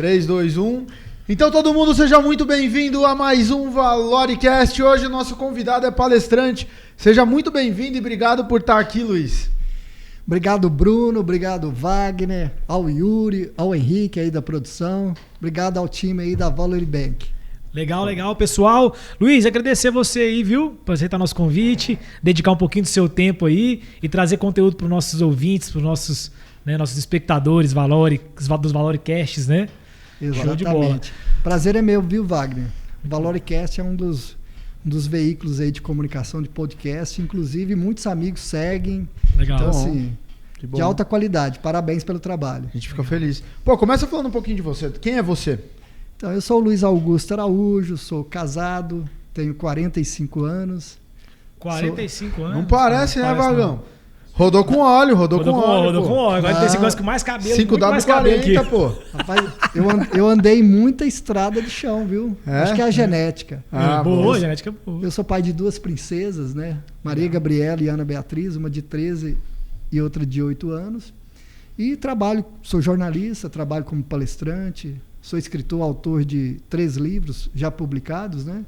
3, 2, 1. Então todo mundo seja muito bem-vindo a mais um ValoriCast. Hoje o nosso convidado é palestrante. Seja muito bem-vindo e obrigado por estar aqui, Luiz. Obrigado, Bruno. Obrigado, Wagner, ao Yuri, ao Henrique aí da produção. Obrigado ao time aí da Valori Bank. Legal, legal, pessoal. Luiz, agradecer você aí, viu? Por aceitar nosso convite, dedicar um pouquinho do seu tempo aí e trazer conteúdo para os nossos ouvintes, para os nossos espectadores dos ValoriCasts, né? Exatamente. Show de bola. Prazer é meu, viu, Wagner? O ValoriCast é um dos veículos aí de comunicação, de podcast. Inclusive, muitos amigos seguem. Legal. Então, assim, Que bom. de alta qualidade. Parabéns pelo trabalho. A gente fica feliz. Pô, começa falando um pouquinho de você. Quem é você? Então, eu sou o Luiz Augusto Araújo, sou casado, tenho 45 anos. 45 anos. Não parece, né, parece, Vagão? não. Rodou com óleo, rodou com óleo. Rodou com óleo. 45 anos com mais cabelo. 5W40, pô. Rapaz, eu andei muita estrada de chão, viu? É? Acho que é a genética. Boa, genética boa. Eu sou pai de duas princesas, né? Maria Gabriela e Ana Beatriz, uma de 13 e outra de 8 anos. E sou jornalista, trabalho como palestrante, sou escritor, autor de 3 livros já publicados, né?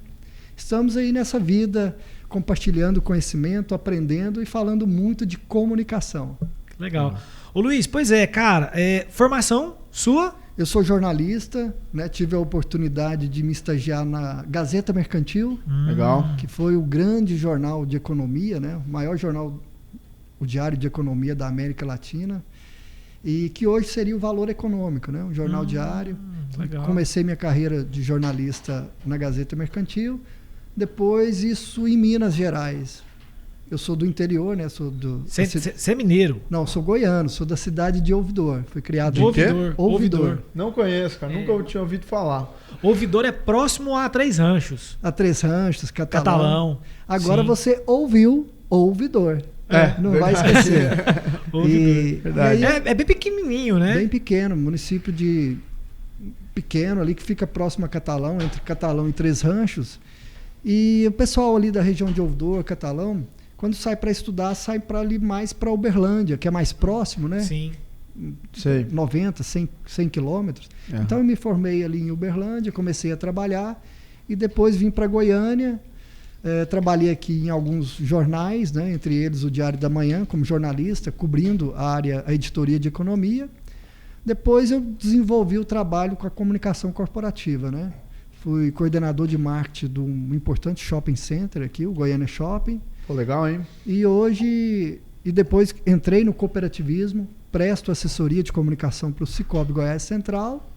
Estamos aí nessa vida compartilhando conhecimento, aprendendo e falando muito de comunicação. Legal. Ô Luiz, pois é, cara, formação sua? Eu sou jornalista, né? Tive a oportunidade de me estagiar na Gazeta Mercantil, Legal. que foi o grande jornal de economia, né? O maior jornal, o Diário de Economia da América Latina, e que hoje seria o Valor Econômico, né? Um jornal diário. Legal. Comecei minha carreira de jornalista na Gazeta Mercantil, depois isso em Minas Gerais. Eu sou do interior, né? Você é mineiro? Não, sou goiano, sou da cidade de Ouvidor. Fui criado De quê? Ouvidor. Não conheço, cara. Nunca tinha ouvido falar. Ouvidor é próximo a Três Ranchos. A Três Ranchos, Catalão. Agora Sim. você ouviu Ouvidor. Não verdade. vai esquecer. Ouvidor. Verdade. E aí, É bem pequenininho, né? bem pequeno, município pequeno ali que fica próximo a Catalão, entre Catalão e Três Ranchos. E o pessoal ali da região de Ouvidor, Catalão, quando sai para estudar, sai para ali mais para Uberlândia, que é mais próximo, né? Sim. Sei. 90, 100 quilômetros. Aham. Então eu me formei ali em Uberlândia, comecei a trabalhar e depois vim para Goiânia. Trabalhei aqui em alguns jornais, né? Entre eles o Diário da Manhã, como jornalista, cobrindo a editoria de economia. Depois eu desenvolvi o trabalho com a comunicação corporativa, né? Fui coordenador de marketing de um importante shopping center aqui, o Goiânia Shopping. Pô, legal, hein? E depois entrei no cooperativismo, presto assessoria de comunicação para o Sicoob Goiás Central.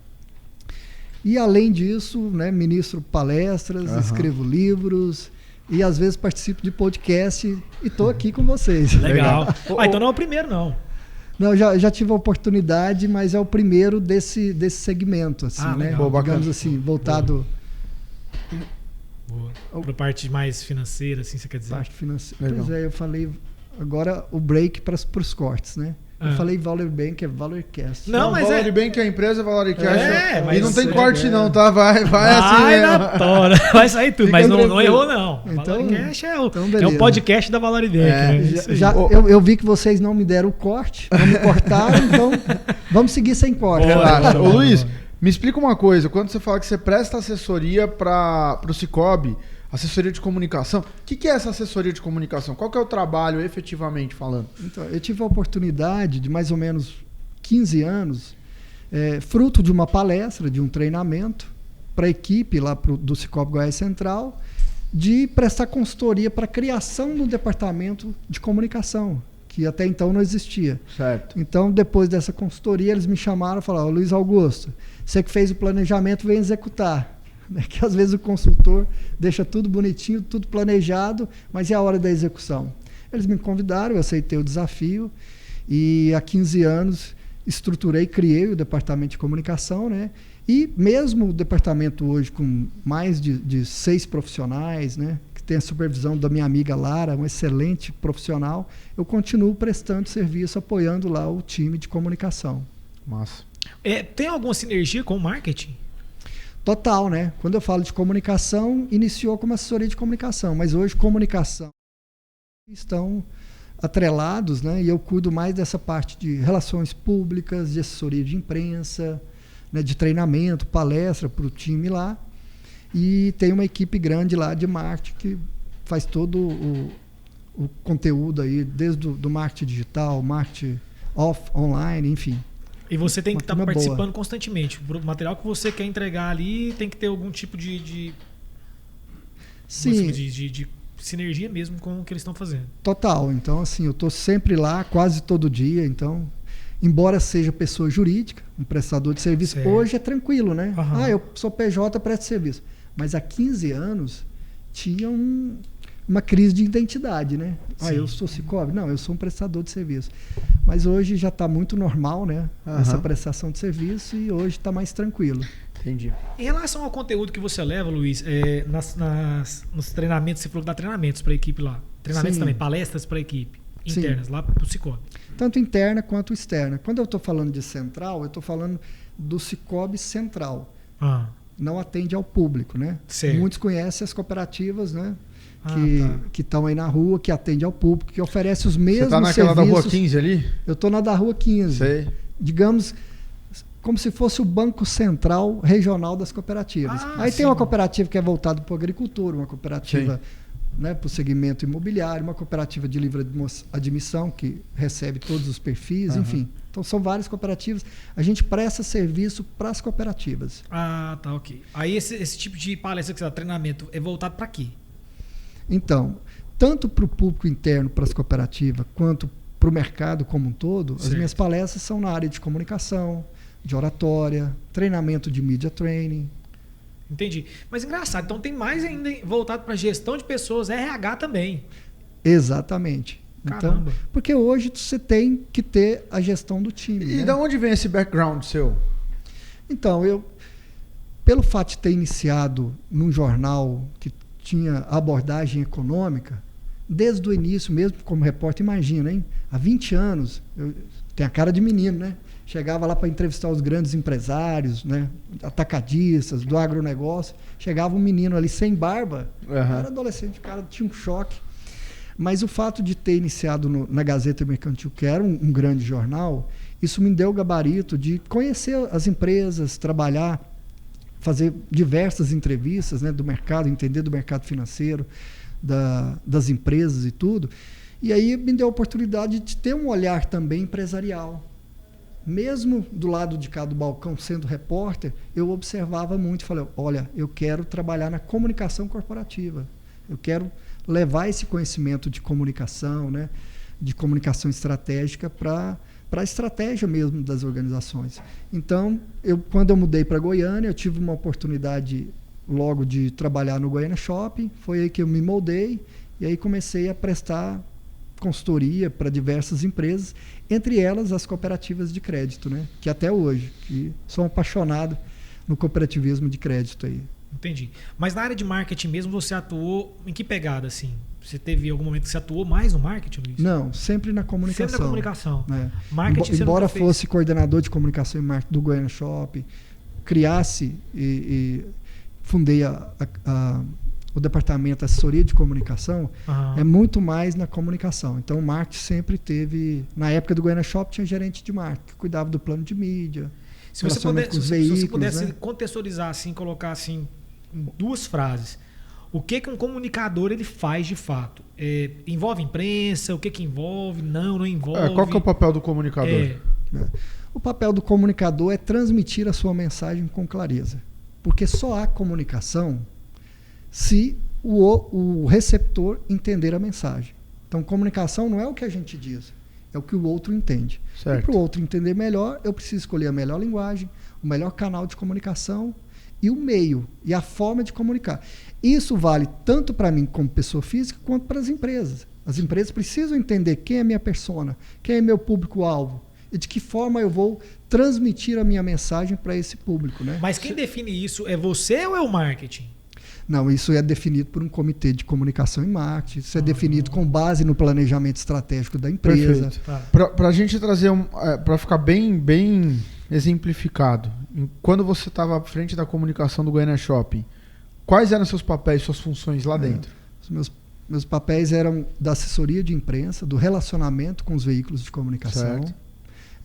E além disso, né, ministro palestras, escrevo livros e às vezes participo de podcast e estou aqui com vocês. Legal. Então não é o primeiro, não. Não, já tive a oportunidade, mas é o primeiro desse segmento, assim, né? legal. Pô, Digamos assim, voltado Boa. Pra parte mais financeira, assim, você quer dizer? parte financeira. Legal. Pois é, eu falei agora o break para os cortes, né? Eu falei Valor Bank, é ValoriCast. Não, mas Valori Bank é a empresa, ValoriCast. mas e não tem é, corte não, tá? Vai assim Vai mesmo. na tora, vai sair tudo, Fica mas não tranquilo. errou, não. Então- ValoriCast é então o beleza. podcast da ValoriBank, né? Isso aí. Eu vi que vocês não me deram o corte, não me cortaram, então vamos seguir sem corte. Bora. Relaxa. Ô bora, Luiz, bora. me explica uma coisa. Quando você fala que você presta assessoria para o Sicoob, assessoria de comunicação, o que é essa assessoria de comunicação? Qual que é o trabalho, efetivamente falando? Então, eu tive a oportunidade de mais ou menos 15 anos, fruto de uma palestra, de um treinamento para a equipe lá do Sicoob Goiás Central, de prestar consultoria para a criação do departamento de comunicação, que até então não existia. Certo. Então, depois dessa consultoria, eles me chamaram e falaram: Luiz Augusto, você que fez o planejamento, vem executar. Que às vezes o consultor deixa tudo bonitinho, tudo planejado, mas é a hora da execução. Eles me convidaram, eu aceitei o desafio e há 15 anos estruturei, criei o departamento de comunicação, né? E mesmo o departamento hoje com mais de 6 profissionais, né? Que tem a supervisão da minha amiga Lara, uma excelente profissional, eu continuo prestando serviço, apoiando lá o time de comunicação. Massa. Tem alguma sinergia com o marketing? Total, né? Quando eu falo de comunicação, iniciou como assessoria de comunicação, mas hoje comunicação estão atrelados, né? E eu cuido mais dessa parte de relações públicas, de assessoria de imprensa, né, de treinamento, palestra para o time lá. E tem uma equipe grande lá de marketing que faz todo o conteúdo aí, desde do marketing digital, marketing online, enfim. E você tem que estar turma participando boa. constantemente. O material que você quer entregar ali tem que ter algum tipo Sim, de sinergia mesmo com o que eles estão fazendo. total. Então, assim, eu estou sempre lá, quase todo dia. Então, embora seja pessoa jurídica, um prestador de serviço, Certo. hoje é tranquilo, né? Aham. Ah, eu sou PJ, presto serviço. Mas há 15 anos tinha uma crise de identidade, né? Ah, Sim. eu sou Cicobi? Não, eu sou um prestador de serviço. Mas hoje já está muito normal, né? Aham. Essa prestação de serviço e hoje está mais tranquilo. Entendi. Em relação ao conteúdo que você leva, Luiz, nos treinamentos, você falou que dá treinamentos para a equipe lá. Treinamentos Sim. também, palestras para a equipe Sim. internas, lá para o Cicobi. Tanto interna quanto externa. Quando eu estou falando de central, eu estou falando do Cicobi Central. Ah, Não atende ao público, né? Certo. Muitos conhecem as cooperativas, né? Ah, Que estão aí na rua, que atendem ao público, que oferecem os Você mesmos tá naquela serviços. da Rua 15 ali? Eu estou na da Rua 15. Sei. Digamos, como se fosse o Banco Central Regional das Cooperativas. Ah, Aí sim. tem uma cooperativa que é voltada para o agricultor, uma cooperativa, né, para o segmento imobiliário, uma cooperativa de livre admissão, que recebe todos os perfis, Aham. enfim. Então são várias cooperativas. A gente presta serviço para as cooperativas. Ah, tá, ok. Aí esse tipo de palestra que você dá, treinamento, é voltado para quê? Então, tanto para o público interno, para as cooperativas, quanto para o mercado como um todo, as Certo. minhas palestras são na área de comunicação, de oratória, treinamento de media training. Entendi. Mas engraçado, então tem mais ainda voltado para gestão de pessoas, RH também. Exatamente. Caramba. Então, porque hoje você tem que ter a gestão do time. E né? da onde vem esse background seu? Então, pelo fato de ter iniciado num jornal que tinha abordagem econômica, desde o início, mesmo como repórter, imagina, hein? Há 20 anos, eu tenho a cara de menino, né? Chegava lá para entrevistar os grandes empresários, né? Atacadistas, do agronegócio. Chegava um menino ali sem barba, Aham. era adolescente, o cara tinha um choque. Mas o fato de ter iniciado na Gazeta Mercantil, que era um grande jornal, isso me deu o gabarito de conhecer as empresas, trabalhar, fazer diversas entrevistas, né, do mercado, entender do mercado financeiro, das empresas e tudo. E aí me deu a oportunidade de ter um olhar também empresarial. Mesmo do lado de cá do balcão, sendo repórter, eu observava muito e falei, olha, eu quero trabalhar na comunicação corporativa. Eu quero levar esse conhecimento de comunicação, né, de comunicação estratégica para a estratégia mesmo das organizações. Então, quando eu mudei para Goiânia, eu tive uma oportunidade logo de trabalhar no Goiânia Shopping, foi aí que eu me moldei e aí comecei a prestar consultoria para diversas empresas, entre elas as cooperativas de crédito, né, que até hoje, que sou apaixonado no cooperativismo de crédito aí. Entendi. Mas na área de marketing mesmo, você atuou em que pegada, assim? Você teve algum momento que você atuou mais no marketing, Luiz? Não, sempre na comunicação. Sempre na comunicação. É. Marketing você Embora nunca fez? fosse coordenador de comunicação e marketing do Goiânia Shopping, criasse e fundei o departamento de assessoria de comunicação, Aham. é muito mais na comunicação. Então o marketing sempre teve, na época do Goiânia Shopping tinha gerente de marketing, que cuidava do plano de mídia, Se você, relacionamento com os se veículos, você pudesse né? contextualizar assim, colocar assim em 2 frases, o que um comunicador ele faz de fato? Envolve imprensa? O que envolve? Não envolve? Qual que é o papel do comunicador? É, O papel do comunicador é transmitir a sua mensagem com clareza. Porque só há comunicação se o receptor entender a mensagem. Então, comunicação não é o que a gente diz, é o que o outro entende. Certo. E para o outro entender melhor, eu preciso escolher a melhor linguagem, o melhor canal de comunicação e o meio e a forma de comunicar. Isso vale tanto para mim como pessoa física quanto para as empresas. As empresas precisam entender quem é minha persona, quem é meu público-alvo e de que forma eu vou transmitir a minha mensagem para esse público, né? mas quem define isso é você ou é o marketing? Não, isso é definido por um comitê de comunicação e marketing. Isso é definido com base no planejamento estratégico da empresa. Perfeito. Tá. Para a gente trazer, para ficar bem exemplificado, quando você estava à frente da comunicação do Goiânia Shopping, quais eram seus papéis, suas funções lá dentro? Os meus papéis eram da assessoria de imprensa, do relacionamento com os veículos de comunicação. Certo.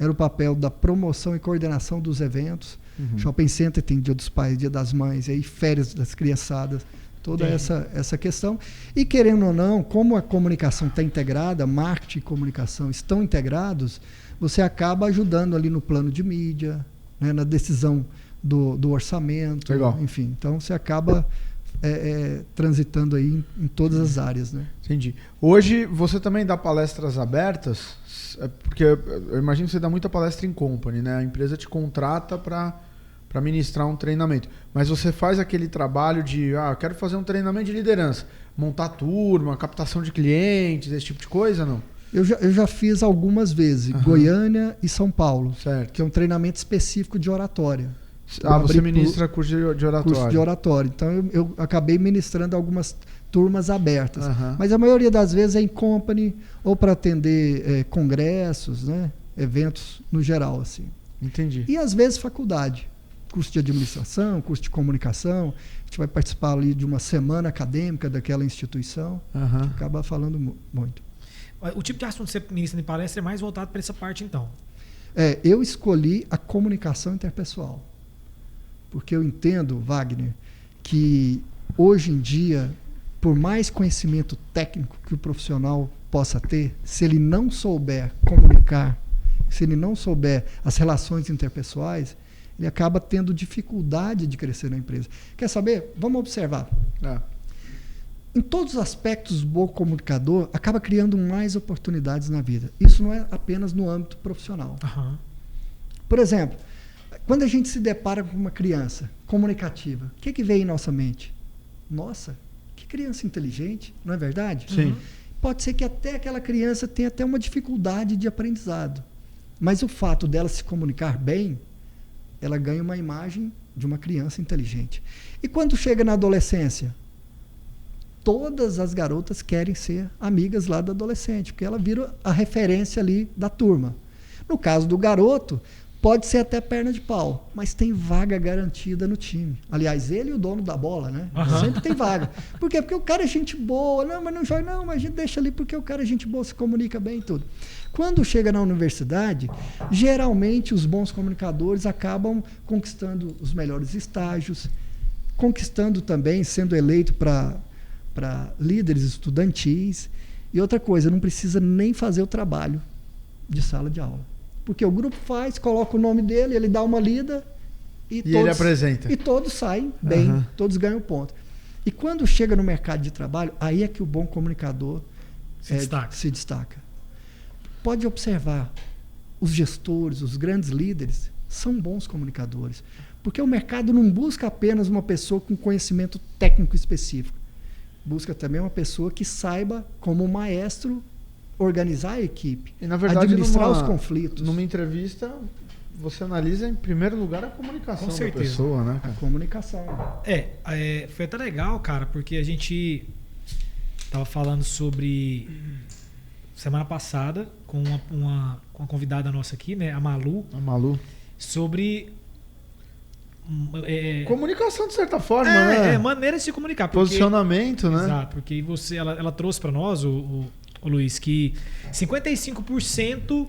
Era o papel da promoção e coordenação dos eventos, Shopping center tem Dia dos Pais, Dia das Mães, aí férias das criançadas, toda essa questão. E querendo ou não, como a comunicação está integrada, marketing e comunicação estão integrados, você acaba ajudando ali no plano de mídia, né, na decisão do orçamento, Legal. enfim. Então você acaba transitando aí em todas as áreas, né? Entendi. Hoje você também dá palestras abertas, porque eu imagino que você dá muita palestra em company, né? A empresa te contrata para ministrar um treinamento. Mas você faz aquele trabalho de, eu quero fazer um treinamento de liderança, montar turma, captação de clientes, esse tipo de coisa, não? Eu já fiz algumas vezes, Goiânia e São Paulo, certo. Que é um treinamento específico de oratória. Você ministra curso de oratório. Curso de oratório. Então eu acabei ministrando algumas turmas abertas. Mas a maioria das vezes é em company ou para atender congressos, né? Eventos no geral, assim. Entendi. E às vezes faculdade. Curso de administração, curso de comunicação. A gente vai participar ali de uma semana acadêmica daquela instituição. Acaba falando muito. O tipo de assunto que você ministra em palestra é mais voltado para essa parte, então? Eu escolhi a comunicação interpessoal. Porque eu entendo, Wagner, que hoje em dia, por mais conhecimento técnico que o profissional possa ter, se ele não souber comunicar, se ele não souber as relações interpessoais, ele acaba tendo dificuldade de crescer na empresa. Quer saber? Vamos observar. Em todos os aspectos, o bom comunicador acaba criando mais oportunidades na vida. Isso não é apenas no âmbito profissional. Por exemplo, quando a gente se depara com uma criança comunicativa, o que vem em nossa mente? Nossa, que criança inteligente, não é verdade? Sim. Pode ser que até aquela criança tenha até uma dificuldade de aprendizado. Mas o fato dela se comunicar bem, ela ganha uma imagem de uma criança inteligente. E quando chega na adolescência, todas as garotas querem ser amigas lá da adolescente, porque ela vira a referência ali da turma. No caso do garoto, pode ser até perna de pau, mas tem vaga garantida no time. Aliás, ele e o dono da bola, né? Sempre tem vaga. Por quê? Porque o cara é gente boa. Não, mas não joga. Não, mas a gente deixa ali porque o cara é gente boa, se comunica bem e tudo. Quando chega na universidade, geralmente os bons comunicadores acabam conquistando os melhores estágios, conquistando também, sendo eleito para líderes estudantis. E outra coisa, não precisa nem fazer o trabalho de sala de aula. Porque o grupo faz, coloca o nome dele, ele dá uma lida e todos, ele apresenta. E todos saem bem, todos ganham ponto. E quando chega no mercado de trabalho, aí é que o bom comunicador se destaca. Pode observar, os gestores, os grandes líderes, são bons comunicadores. Porque o mercado não busca apenas uma pessoa com conhecimento técnico específico. Busca também uma pessoa que saiba, como maestro, organizar a equipe, e, na verdade, administrar os conflitos. Numa entrevista, você analisa em primeiro lugar a comunicação da pessoa, né? A comunicação. Foi até legal, cara, porque a gente tava falando sobre semana passada com uma convidada nossa aqui, né, a Malu. Sobre comunicação, de certa forma, né? Maneira de se comunicar. Posicionamento, né? Exato, porque ela trouxe para nós, o Luiz, que 55%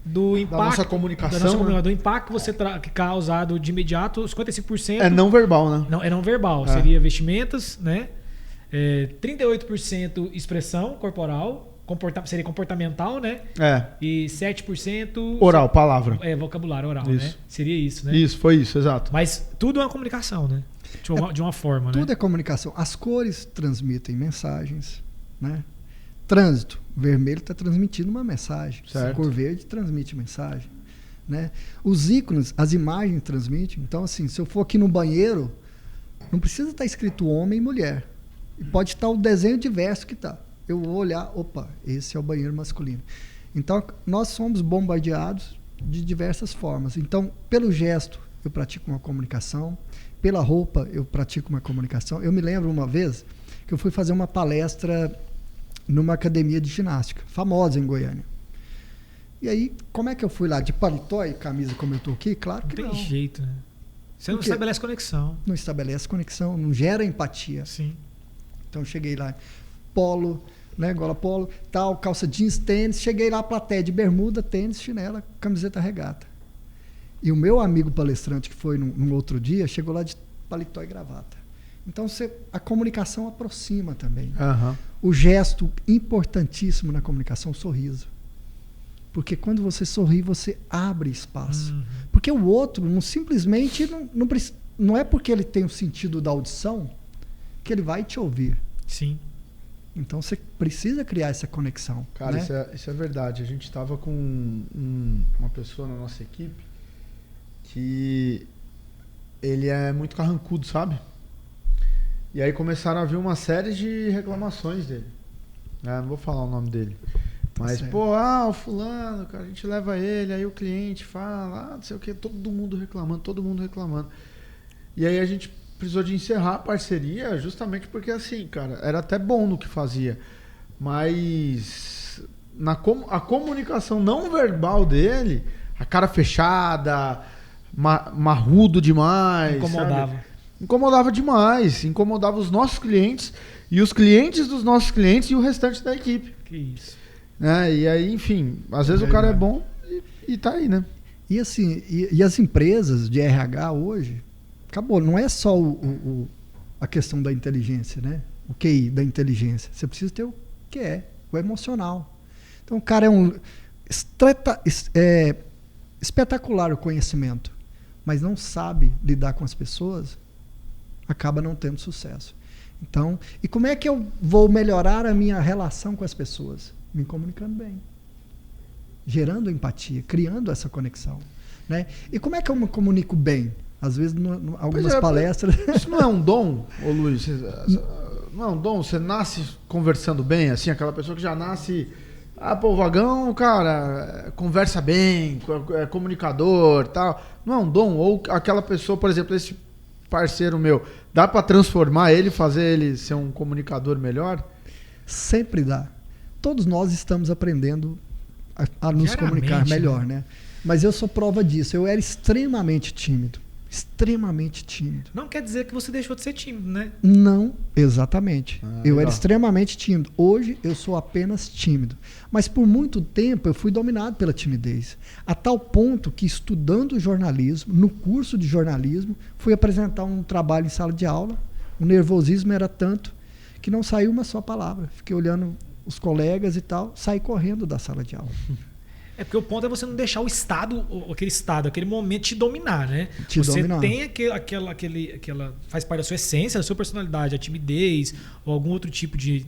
do impacto da nossa comunicação, né? Do impacto que você causado de imediato, 55% é não verbal, né? Não, é não verbal. Seria vestimentas, né? 38% expressão corporal, seria comportamental, né? E 7% oral, palavra. Vocabulário oral, isso. Né? Seria isso, né? Isso, foi isso, exato. Mas tudo é uma comunicação, né? De uma forma, tudo né? é comunicação. As cores transmitem mensagens, né? Trânsito, vermelho está transmitindo uma mensagem. Certo. Cor verde transmite mensagem, né? Os ícones, as imagens transmitem. Então, assim, se eu for aqui no banheiro, não precisa estar escrito homem e mulher. E pode estar o desenho diverso que está. Eu vou olhar, opa, esse é o banheiro masculino. Então, nós somos bombardeados de diversas formas. Então, pelo gesto, eu pratico uma comunicação. Pela roupa, eu pratico uma comunicação. Eu me lembro uma vez que eu fui fazer uma palestra numa academia de ginástica, famosa em Goiânia. E aí, como é que eu fui lá? De paletó e camisa como eu estou aqui? Claro que não. Não tem jeito, né? Você não estabelece conexão. Não estabelece conexão, não gera empatia. Sim. Então, eu cheguei lá, polo, né, gola polo, tal, calça jeans, tênis. Cheguei lá, plateia de bermuda, tênis, chinela, camiseta regata. E o meu amigo palestrante, que foi num outro dia, chegou lá de paletó e gravata. Então, a comunicação aproxima também. O gesto importantíssimo na comunicação, o sorriso. Porque quando você sorri, você abre espaço. Porque o outro simplesmente não é porque ele tem o sentido da audição que ele vai te ouvir. Sim. Então você precisa criar essa conexão. Cara, né? isso é verdade. A gente estava com uma pessoa na nossa equipe que ele é muito carrancudo, sabe? E aí começaram a vir uma série de reclamações dele. Não vou falar o nome dele. Mas, o fulano, cara, a gente leva ele, aí o cliente fala, não sei o que, todo mundo reclamando. E aí a gente precisou de encerrar a parceria justamente porque, assim, cara, era até bom no que fazia. Mas a comunicação não verbal dele, a cara fechada, marrudo demais. Incomodava. Sabe? Incomodava demais. Incomodava os nossos clientes e os clientes dos nossos clientes e o restante da equipe. Que isso. E aí, enfim, às vezes o cara é bom e tá aí, né? E assim, e as empresas de RH hoje, acabou, não é só a questão da inteligência, né? O QI da inteligência. Você precisa ter o QE, o emocional. Então o cara é espetacular o conhecimento, mas não sabe lidar com as pessoas, acaba não tendo sucesso. Então, e como é que eu vou melhorar a minha relação com as pessoas? Me comunicando bem, gerando empatia, criando essa conexão, né? E como é que eu me comunico bem? Às vezes, algumas palestras... Isso não é um dom, ô Luiz? Não é um dom? Você nasce conversando bem, assim, aquela pessoa que já nasce... o Vagão, cara, conversa bem, é comunicador, tal. Não é um dom? Ou aquela pessoa, por exemplo, esse parceiro meu, dá para transformar ele, fazer ele ser um comunicador melhor? Sempre dá. Todos nós estamos aprendendo a nos comunicar melhor, né? Mas eu sou prova disso. Eu era extremamente tímido. Extremamente tímido. Não quer dizer que você deixou de ser tímido, né? Não, exatamente. Eu legal. era extremamente tímido. Hoje eu sou apenas tímido. Mas por muito tempo eu fui dominado pela timidez. A tal ponto que, estudando jornalismo, no curso de jornalismo, fui apresentar um trabalho em sala de aula. O nervosismo era tanto que não saiu uma só palavra. Fiquei olhando os colegas e tal, saí correndo da sala de aula. É porque o ponto é você não deixar aquele momento te dominar, né? Você dominar. tem aquela faz parte da sua essência, da sua personalidade, a timidez ou algum outro tipo de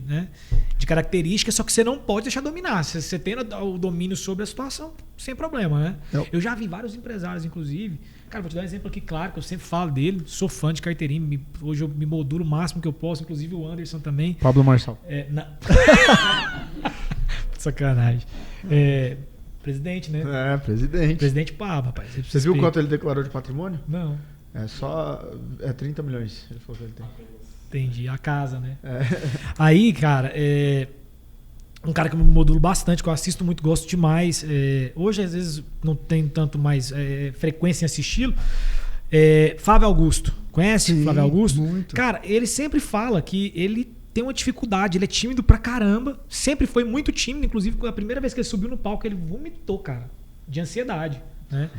característica, só que você não pode deixar dominar. Você tem o domínio sobre a situação, sem problema, né? Eu já vi vários empresários, inclusive. Cara, vou te dar um exemplo aqui, claro, que eu sempre falo dele. Sou fã de carteirinha. Hoje eu me modulo o máximo que eu posso, inclusive o Anderson também. Pablo Marçal. Sacanagem. Presidente, né? Presidente. Presidente Pablo, rapaz. Você viu quanto ele declarou de patrimônio? Não. É 30 milhões, ele falou que ele tem. Entendi. A casa, né? Aí, cara, um cara que eu me modulo bastante, que eu assisto muito, gosto demais. Hoje, às vezes, não tem tanto mais frequência em assisti-lo. Flávio Augusto. Conhece o Flávio Augusto? Muito. Cara, ele sempre fala que ele tem uma dificuldade, ele é tímido pra caramba. Sempre foi muito tímido, inclusive a primeira vez que ele subiu no palco, ele vomitou, cara, de ansiedade, né?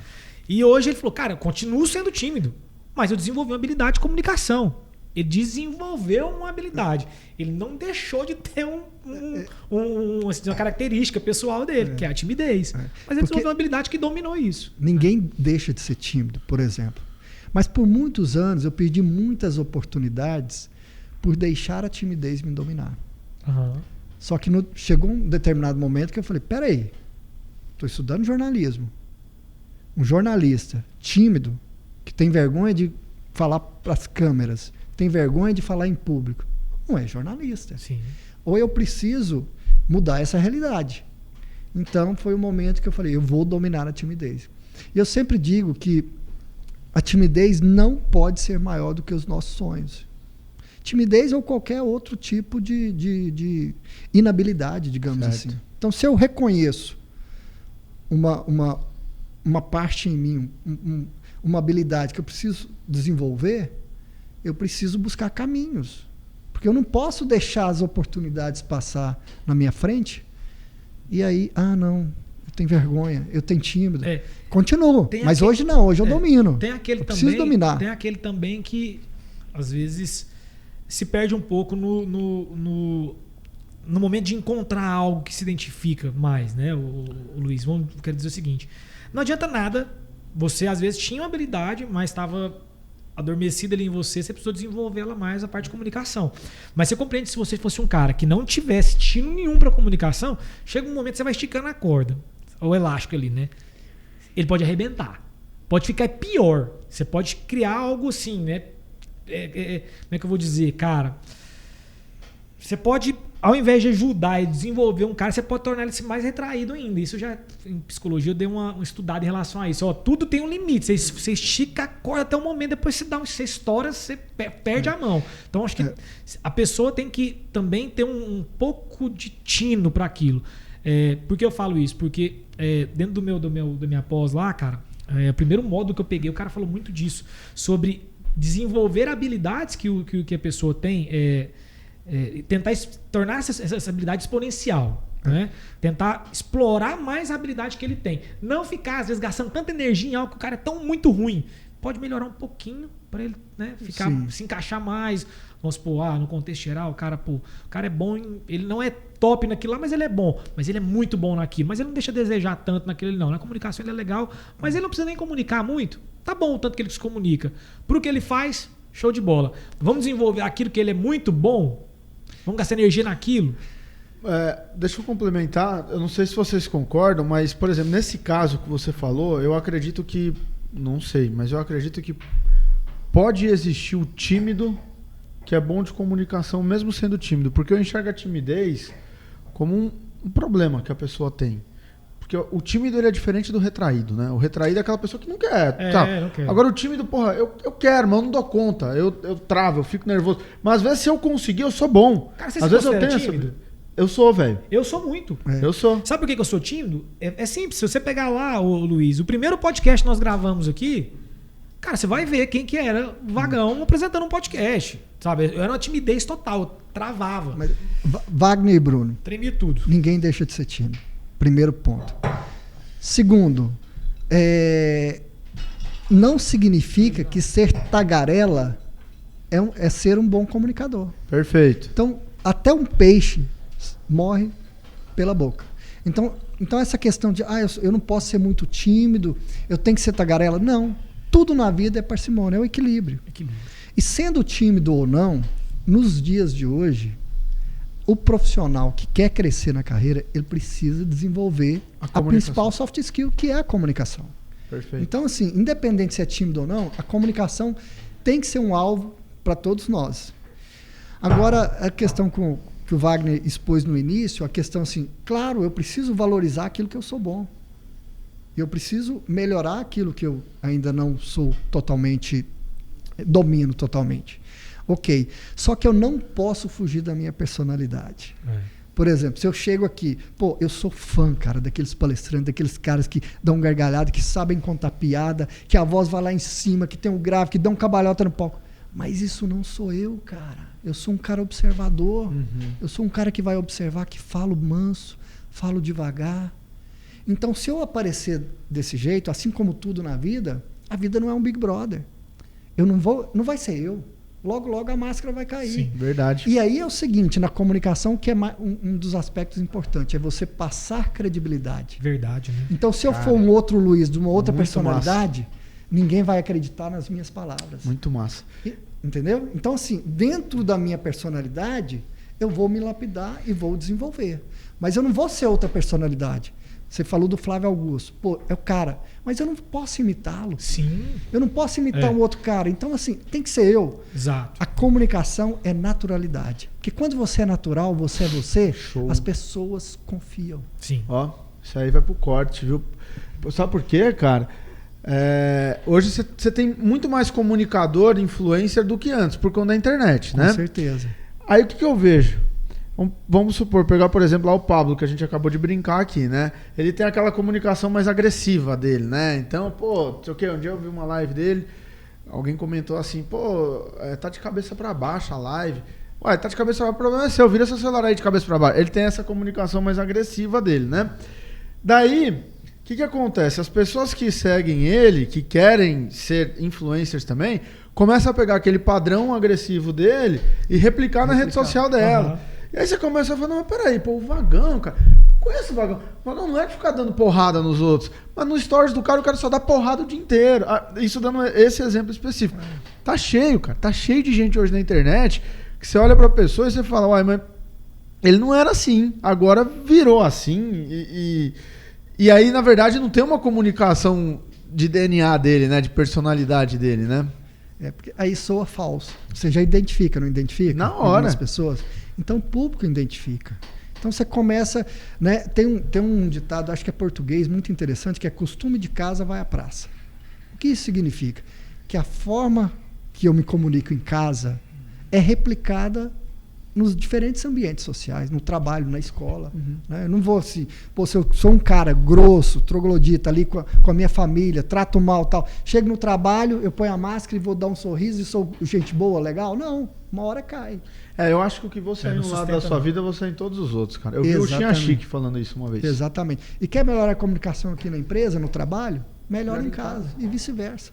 E hoje ele falou, cara, eu continuo sendo tímido, mas eu desenvolvi uma habilidade de comunicação. Ele desenvolveu uma habilidade. Ele não deixou de ter uma característica pessoal dele, que é a timidez. Mas ele desenvolveu uma habilidade que dominou isso. Ninguém deixa de ser tímido, por exemplo. Mas por muitos anos eu perdi muitas oportunidades por deixar a timidez me dominar. Uhum. Só que chegou um determinado momento que eu falei, peraí, estou estudando jornalismo. Um jornalista tímido, que tem vergonha de falar para as câmeras, tem vergonha de falar em público, não é jornalista. Sim. Ou eu preciso mudar essa realidade. Então foi o momento que eu falei, eu vou dominar a timidez. E eu sempre digo que a timidez não pode ser maior do que os nossos sonhos. Timidez ou qualquer outro tipo de inabilidade, digamos assim. Então, se eu reconheço uma parte em mim, uma habilidade que eu preciso desenvolver, eu preciso buscar caminhos. Porque eu não posso deixar as oportunidades passar na minha frente e aí, não, eu tenho vergonha, eu tenho tímido. É. Continuo, mas hoje não, hoje eu domino. Tem aquele eu preciso dominar. Tem aquele também que, às vezes, se perde um pouco no momento de encontrar algo que se identifica mais, né, o Luiz? Quero dizer o seguinte, não adianta nada, você às vezes tinha uma habilidade, mas estava adormecida ali em você precisou desenvolver ela mais, a parte de comunicação. Mas você compreende, se você fosse um cara que não tivesse tino nenhum para comunicação, chega um momento que você vai esticando a corda, o elástico ali, né? Ele pode arrebentar. Pode ficar pior. Você pode criar algo assim, né? Como é que eu vou dizer, cara? Você pode, ao invés de ajudar e desenvolver um cara, você pode tornar ele mais retraído ainda. Isso já, em psicologia, eu dei uma estudada em relação a isso. Ó, tudo tem um limite. Você estica a corda até um momento, depois você estoura, você perde a mão. Então, acho que a pessoa tem que também ter um pouco de tino para aquilo. Por que eu falo isso? Porque dentro da minha pós lá, cara, o primeiro módulo que eu peguei, o cara falou muito disso, sobre desenvolver habilidades que a pessoa tem, tentar tornar essa habilidade exponencial, né? Tentar explorar mais a habilidade que ele tem. Não ficar, às vezes, gastando tanta energia em algo que o cara é muito ruim. Pode melhorar um pouquinho para ele, né, se encaixar mais. Vamos supor, no contexto geral, o cara é bom, ele não é top naquilo lá, mas ele é bom. Mas ele é muito bom naquilo. Mas ele não deixa a desejar tanto naquilo, não. Na comunicação ele é legal, mas ele não precisa nem comunicar muito. Tá bom o tanto que ele se comunica. Pro que ele faz, show de bola. Vamos desenvolver aquilo que ele é muito bom? Vamos gastar energia naquilo? Deixa eu complementar. Eu não sei se vocês concordam, mas, por exemplo, nesse caso que você falou, eu acredito que... Não sei, mas eu acredito que pode existir o tímido que é bom de comunicação, mesmo sendo tímido. Porque eu enxergo a timidez como um problema que a pessoa tem. Porque o tímido ele é diferente do retraído, né? O retraído é aquela pessoa que não quer. Não quer. Agora o tímido, eu quero, mas eu não dou conta. Eu travo, eu fico nervoso. Mas às vezes se eu conseguir, eu sou bom. Cara, você às se vezes eu tenho tímido? Eu sou, velho. Eu sou muito. Eu sou. Sabe por que eu sou tímido? É simples. Se você pegar lá, Luiz, o primeiro podcast que nós gravamos aqui, cara, você vai ver quem que era Vagão apresentando um podcast. Sabe? Eu era uma timidez total. Eu travava. Mas, Wagner e Bruno. Tremia tudo. Ninguém deixa de ser tímido. Primeiro ponto. Segundo, não significa que ser tagarela é ser um bom comunicador. Perfeito. Então, até um peixe morre pela boca. Então essa questão de eu não posso ser muito tímido, eu tenho que ser tagarela. Não. Tudo na vida é parcimônia, é o equilíbrio. E sendo tímido ou não, nos dias de hoje, o profissional que quer crescer na carreira, ele precisa desenvolver a principal soft skill, que é a comunicação. Perfeito. Então, assim, independente se é tímido ou não, a comunicação tem que ser um alvo para todos nós. Agora, a questão que o Wagner expôs no início, a questão assim, claro, eu preciso valorizar aquilo que eu sou bom. Eu preciso melhorar aquilo que eu ainda não sou totalmente, domino totalmente. Ok. Só que eu não posso fugir da minha personalidade. Por exemplo, se eu chego aqui, eu sou fã, cara, daqueles palestrantes, daqueles caras que dão gargalhada, que sabem contar piada, que a voz vai lá em cima, que tem um grave, que dão cambalhota no palco. Mas isso não sou eu, cara. Eu sou um cara observador. Uhum. Eu sou um cara que vai observar, que falo manso, falo devagar. Então, se eu aparecer desse jeito, assim como tudo na vida, a vida não é um Big Brother. Não vai ser eu. Logo, logo a máscara vai cair. Sim, verdade. E aí é o seguinte, na comunicação, que é um dos aspectos importantes, é você passar credibilidade. Verdade, né? Então, se eu for um outro Luiz, de uma outra personalidade, ninguém vai acreditar nas minhas palavras. Muito massa. Entendeu? Então, assim, dentro da minha personalidade, eu vou me lapidar e vou desenvolver. Mas eu não vou ser outra personalidade. Você falou do Flávio Augusto. É o cara. Mas eu não posso imitá-lo. Sim. Eu não posso imitar um outro cara. Então, assim, tem que ser eu. Exato. A comunicação é naturalidade. Porque quando você é natural, você é você, as pessoas confiam. Sim. Ó, isso aí vai pro corte, viu? Sabe por quê, cara? Hoje você tem muito mais comunicador, influencer do que antes, por conta da internet, né? Com certeza. Aí o que eu vejo? Vamos supor, pegar, por exemplo, lá o Pablo, que a gente acabou de brincar aqui, né? Ele tem aquela comunicação mais agressiva dele, né? Então, não sei o quê, um dia eu vi uma live dele, alguém comentou assim, tá de cabeça pra baixo a live. Ué, tá de cabeça pra baixo, o problema é seu, vira seu celular aí de cabeça pra baixo. Ele tem essa comunicação mais agressiva dele, né? Daí, que acontece? As pessoas que seguem ele, que querem ser influencers também, começam a pegar aquele padrão agressivo dele e replicar na rede social dela. Uhum. E aí você começa a falar, não, mas peraí, pô, o Vagão, cara, conheço o Vagão. O Vagão não é de ficar dando porrada nos outros, mas no stories do cara, o cara só dá porrada o dia inteiro. Isso dando esse exemplo específico. Tá cheio, cara, tá cheio de gente hoje na internet que você olha pra pessoa e você fala, uai, mas ele não era assim, agora virou assim e aí, na verdade, não tem uma comunicação de DNA dele, né, de personalidade dele, né? Porque aí soa falso. Você já identifica, não identifica? Na hora. As pessoas. Então o público identifica. Então você começa, né? Tem um ditado, acho que é português, muito interessante, que é costume de casa vai à praça. O que isso significa? Que a forma que eu me comunico em casa é replicada nos diferentes ambientes sociais, no trabalho, na escola. Uhum. Né? Eu não vou assim, pô, se eu sou um cara grosso, troglodita ali com a minha família, trato mal tal, chego no trabalho, eu ponho a máscara e vou dar um sorriso e sou gente boa, legal? Não, uma hora cai. Eu acho que o que você é no lado da sua vida, você é em todos os outros, cara. Eu vi o Tinha Chique falando isso uma vez. Exatamente. E quer melhorar a comunicação aqui na empresa, no trabalho? Melhora em casa. E vice-versa.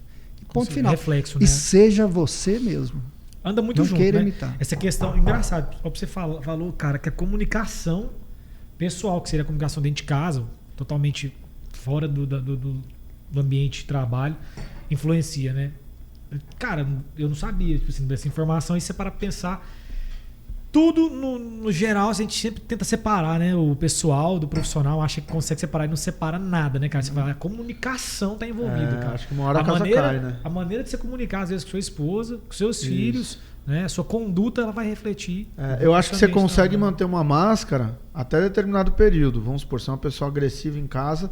Ponto final. Reflexo, né? E seja você mesmo. Anda muito junto, né? Imitar. Essa questão, engraçado, só você falou, cara, que a comunicação pessoal, que seria a comunicação dentro de casa, totalmente fora do ambiente de trabalho, influencia, né? Cara, eu não sabia, tipo assim, dessa informação, e você para pensar, tudo no geral, a gente sempre tenta separar, né? O pessoal do profissional acha que consegue separar e não separa nada, né, cara? Você fala, a comunicação tá envolvida, cara. Acho que uma hora a casa cai, né? A maneira de você comunicar, às vezes, com sua esposa, com seus filhos, né? A sua conduta, ela vai refletir. Eu acho que você consegue manter uma máscara até determinado período. Vamos supor, se é uma pessoa agressiva em casa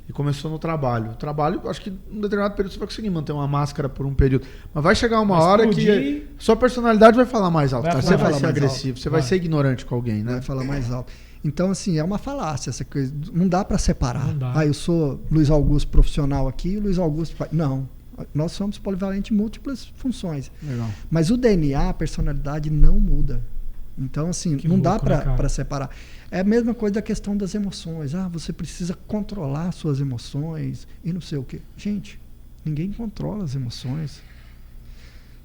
e começou no trabalho. O trabalho, acho que em um determinado período você vai conseguir manter uma máscara por um período. Mas vai chegar uma hora que sua personalidade vai falar mais alto. Você vai ser agressivo, você vai ser ignorante com alguém, né? Vai falar mais alto. Então, assim, é uma falácia essa coisa. Não dá para separar. Eu sou Luiz Augusto profissional aqui, Luiz Augusto... Não. Nós somos polivalentes em múltiplas funções. Legal. Mas o DNA, a personalidade, não muda. Então, assim, não dá para separar. É a mesma coisa da questão das emoções. Você precisa controlar suas emoções e não sei o quê. Gente, ninguém controla as emoções.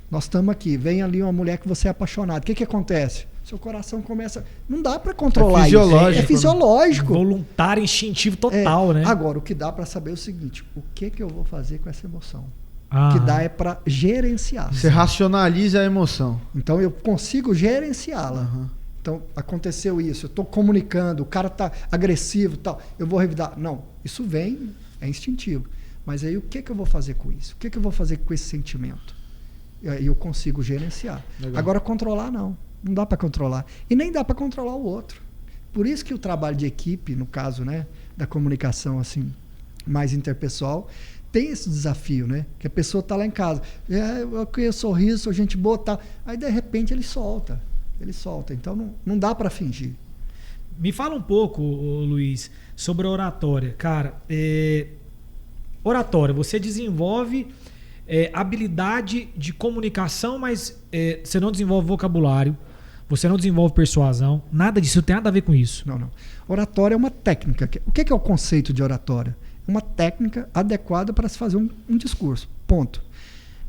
Nós estamos aqui, vem ali uma mulher que você é apaixonado. O que acontece? Seu coração começa... Não dá para controlar fisiológico, isso. É fisiológico. Voluntário, instintivo total, né? Agora, o que dá para saber é o seguinte. O que eu vou fazer com essa emoção? O que dá é para gerenciar. Você racionaliza a emoção. Então, eu consigo gerenciá-la. Uhum. Então, aconteceu isso, eu estou comunicando, o cara está agressivo, tal, eu vou revidar. Não, isso vem, é instintivo. Mas aí o que eu vou fazer com isso? O que eu vou fazer com esse sentimento? E aí eu consigo gerenciar. Legal. Agora, controlar não dá para controlar. E nem dá para controlar o outro. Por isso que o trabalho de equipe, no caso, né, da comunicação assim, mais interpessoal, tem esse desafio, né? Que a pessoa está lá em casa, eu sorriso, sou gente boa, tal. Aí de repente ele solta. Então não dá para fingir. Me fala um pouco, Luiz, sobre a oratória. Cara, oratória, você desenvolve habilidade de comunicação, mas você não desenvolve vocabulário, você não desenvolve persuasão, nada disso, não tem nada a ver com isso. Não. Oratória é uma técnica. O que é o conceito de oratória? Uma técnica adequada para se fazer um discurso, ponto.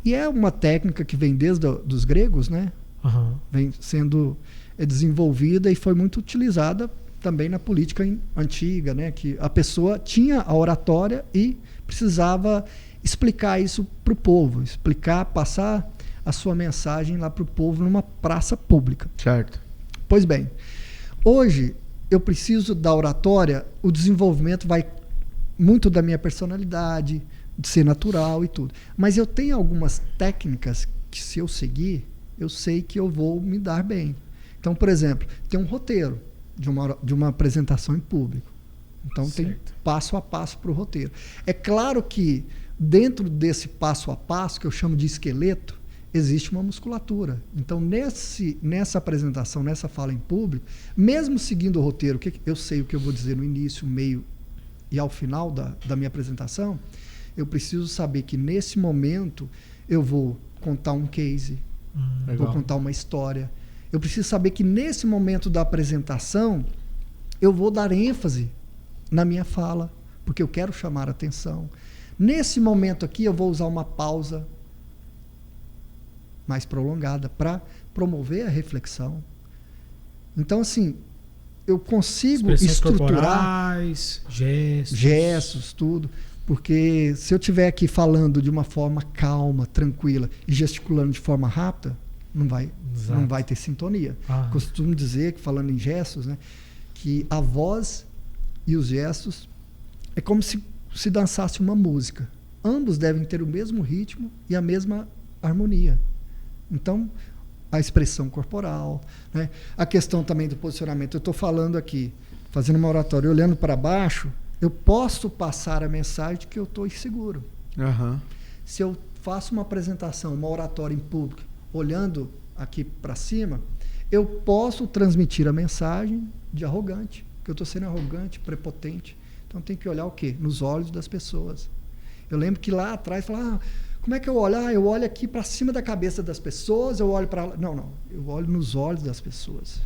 E é uma técnica que vem desde os gregos, né? Uhum. Vem sendo desenvolvida e foi muito utilizada também na política antiga, né? Que a pessoa tinha a oratória e precisava explicar isso para o povo, passar a sua mensagem lá para o povo numa praça pública. Certo. Pois bem, hoje eu preciso da oratória, o desenvolvimento vai muito da minha personalidade, de ser natural e tudo. Mas eu tenho algumas técnicas que, se eu seguir, eu sei que eu vou me dar bem. Então, por exemplo, tem um roteiro de uma apresentação em público. Então, certo. Tem passo a passo para o roteiro. É claro que dentro desse passo a passo, que eu chamo de esqueleto, existe uma musculatura. Então, nessa apresentação, nessa fala em público, mesmo seguindo o roteiro, eu sei o que eu vou dizer no início, meio e ao final da minha apresentação, eu preciso saber que nesse momento eu vou contar um case, vou contar uma história. Eu preciso saber que nesse momento da apresentação eu vou dar ênfase na minha fala, porque eu quero chamar a atenção. Nesse momento aqui, eu vou usar uma pausa mais prolongada para promover a reflexão. Então, assim, eu consigo estruturar gestos, tudo, porque se eu estiver aqui falando de uma forma calma, tranquila e gesticulando de forma rápida, não vai ter sintonia. Costumo dizer que, falando em gestos, né, que a voz e os gestos é como se dançasse uma música. Ambos devem ter o mesmo ritmo e a mesma harmonia. Então, a expressão corporal, né? A questão também do posicionamento. Eu estou falando aqui, fazendo uma oratória, olhando para baixo, eu posso passar a mensagem de que eu estou inseguro. Se eu faço uma apresentação, uma oratória em público, olhando aqui para cima, eu posso transmitir a mensagem de arrogante, que eu estou sendo arrogante, prepotente. Então tem que olhar o quê? Nos olhos das pessoas. Eu lembro que lá atrás falava, como é que eu olho? Eu olho aqui para cima da cabeça das pessoas, eu olho para lá. Não, eu olho nos olhos das pessoas.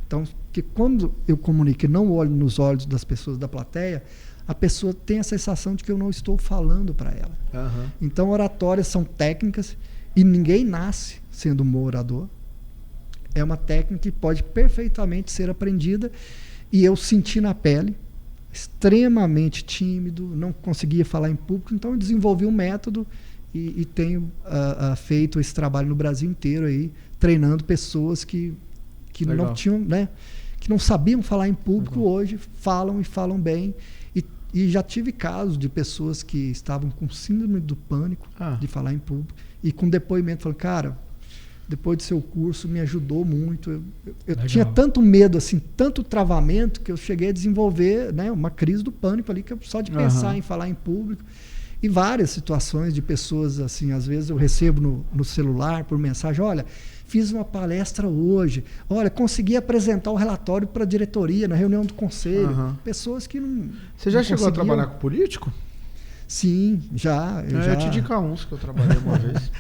Então, que quando eu comunico e não olho nos olhos das pessoas da plateia, a pessoa tem a sensação de que eu não estou falando para ela. Então, oratórias são técnicas e ninguém nasce sendo um bom orador. É uma técnica que pode perfeitamente ser aprendida e eu senti na pele, extremamente tímido, não conseguia falar em público, então eu desenvolvi um método e tenho feito esse trabalho no Brasil inteiro aí, treinando pessoas que não tinham, né, que não sabiam falar em público, hoje falam e falam bem. E já tive casos de pessoas que estavam com síndrome do pânico de falar em público e com depoimento falando, cara, depois do seu curso me ajudou muito. Eu tinha tanto medo, assim, tanto travamento, que eu cheguei a desenvolver, né, uma crise do pânico ali, que só de pensar em falar em público. E várias situações de pessoas, assim, às vezes eu recebo no celular, por mensagem, olha, fiz uma palestra hoje, olha, consegui apresentar o relatório para a diretoria, na reunião do conselho. Pessoas que não... Você já chegou a trabalhar com político? Sim, já. Eu ia te indicar uns que eu trabalhei uma vez.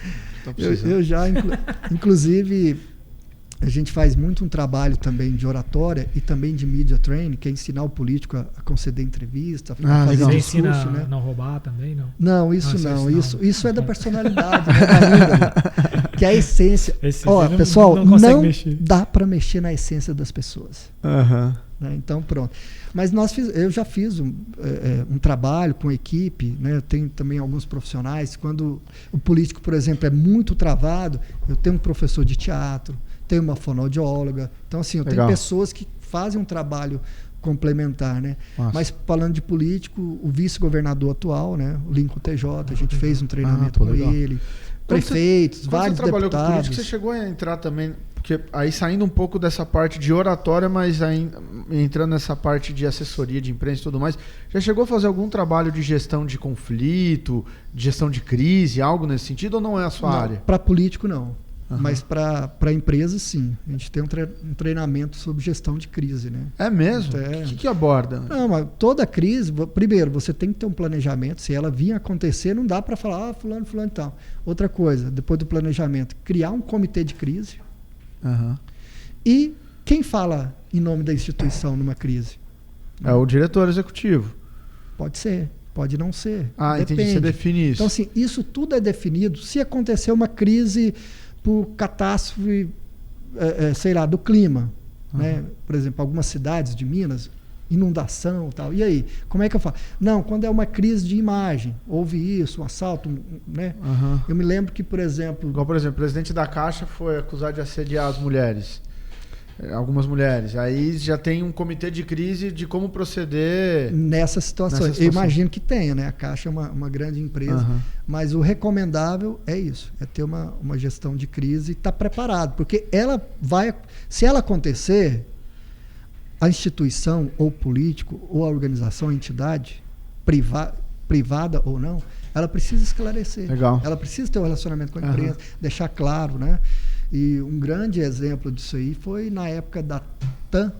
Eu já, inclusive, a gente faz muito um trabalho também de oratória e também de media training, que é ensinar o político a conceder entrevista, a fazer você discurso, ensina né? Não roubar também, não? Não, isso não. Isso é da personalidade, né, da índole, que é a essência. Pessoal, não dá para mexer na essência das pessoas. Né? Então, pronto. Mas eu já fiz um trabalho com equipe, né? Eu tenho também alguns profissionais. Quando o político, por exemplo, é muito travado, eu tenho um professor de teatro, tenho uma fonoaudióloga. Então, assim, eu tenho pessoas que fazem um trabalho complementar, né? Mas falando de político, o vice-governador atual, né? O Lincoln TJ, a gente fez um treinamento com ele. Então, prefeitos, vários deputados. Quando você trabalhou com político, você chegou a entrar também, porque aí saindo um pouco dessa parte de oratória, mas aí entrando nessa parte de assessoria de imprensa e tudo mais, já chegou a fazer algum trabalho de gestão de conflito, de gestão de crise, algo nesse sentido, ou não é a sua área? Para político, não. Mas para empresas, sim. A gente tem um treinamento sobre gestão de crise, né? É mesmo? O que aborda? Não, mas toda crise, primeiro, você tem que ter um planejamento. Se ela vir acontecer, não dá para falar, fulano e tal. Outra coisa, depois do planejamento, criar um comitê de crise. E quem fala em nome da instituição numa crise? É o diretor executivo. Pode ser, pode não ser. Depende. Entendi, você define isso. Então, assim, isso tudo é definido. Se acontecer uma crise por catástrofe, sei lá, do clima, né? Por exemplo, algumas cidades de Minas, inundação e tal. E aí, como é que eu falo? Não, quando é uma crise de imagem, houve isso, um assalto, né? Eu me lembro que, por exemplo... Igual, por exemplo, o presidente da Caixa foi acusado de assediar as mulheres. Algumas mulheres. Aí já tem um comitê de crise de como proceder nessas situações. Eu imagino que tenha, né? A Caixa é uma grande empresa, mas o recomendável é isso, é ter uma gestão de crise e estar preparado, porque se ela acontecer, a instituição ou político ou a organização, a entidade, privada ou não, ela precisa esclarecer. Ela precisa ter um relacionamento com a imprensa, deixar claro, né? E um grande exemplo disso aí foi na época da TAM.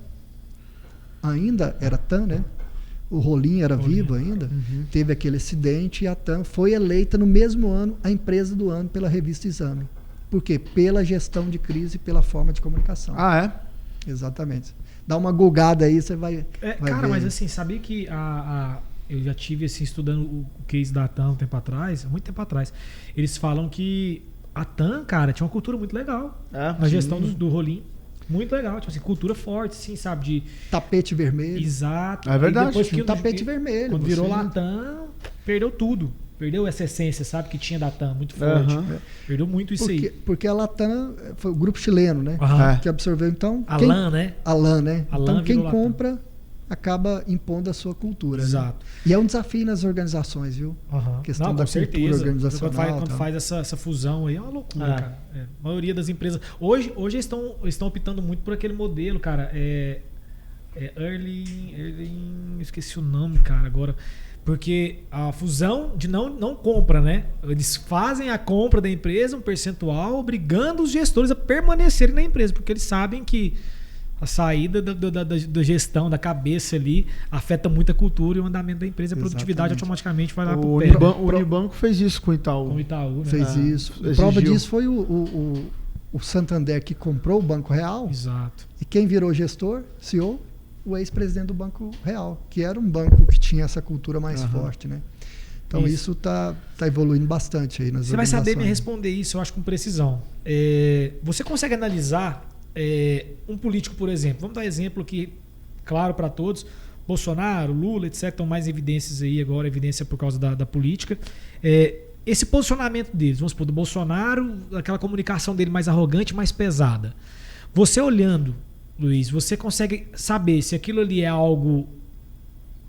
Ainda era TAM, né? O Rolim era vivo ainda. Teve aquele acidente e a TAM foi eleita no mesmo ano a empresa do ano pela revista Exame. Por quê? Pela gestão de crise e pela forma de comunicação. É? Exatamente. Dá uma gulgada aí, você vai cara, ver. mas assim, sabia que eu já tive assim, estudando o case da TAM um tempo atrás, muito tempo atrás. Eles falam que a TAM, cara, tinha uma cultura muito legal na gestão do Rolim. Muito legal, tipo assim, cultura forte, assim, sabe? De tapete vermelho. Exato. É verdade. Depois que tapete vermelho. Quando virou Latam, perdeu tudo. Perdeu essa essência, sabe? Que tinha da TAM, muito forte. Perdeu muito isso aí. Porque a Latam foi o grupo chileno, né? Que absorveu, então... A LAN, né? A LAN, né? A então LAN quem virou compra acaba impondo a sua cultura. Exato. Né? E é um desafio nas organizações, viu? Questão da cultura organizacional. Quando faz essa fusão aí, é uma loucura, cara. A maioria das empresas... Hoje estão optando muito por aquele modelo, cara. Esqueci o nome, cara, agora. Porque a fusão de não compra, né? Eles fazem a compra da empresa, um percentual, obrigando os gestores a permanecerem na empresa, porque eles sabem que a saída da gestão, da cabeça ali, afeta muito a cultura e o andamento da empresa. A produtividade automaticamente vai lá pro pé. O Unibanco fez isso com o Itaú. Com o Itaú, né? Fez isso. A prova disso foi o Santander, que comprou o Banco Real. Exato. E quem virou gestor, CEO? O ex-presidente do Banco Real, que era um banco que tinha essa cultura mais forte, né? Então isso tá evoluindo bastante aí nas Você vai saber me responder isso, eu acho, com precisão. Você consegue analisar um político, por exemplo? Vamos dar exemplo aqui, claro, para todos. Bolsonaro, Lula, etc. Estão mais evidências aí agora, evidência por causa da política. Esse posicionamento deles, vamos supor, do Bolsonaro, aquela comunicação dele mais arrogante, mais pesada. Você olhando, Luiz, você consegue saber se aquilo ali é algo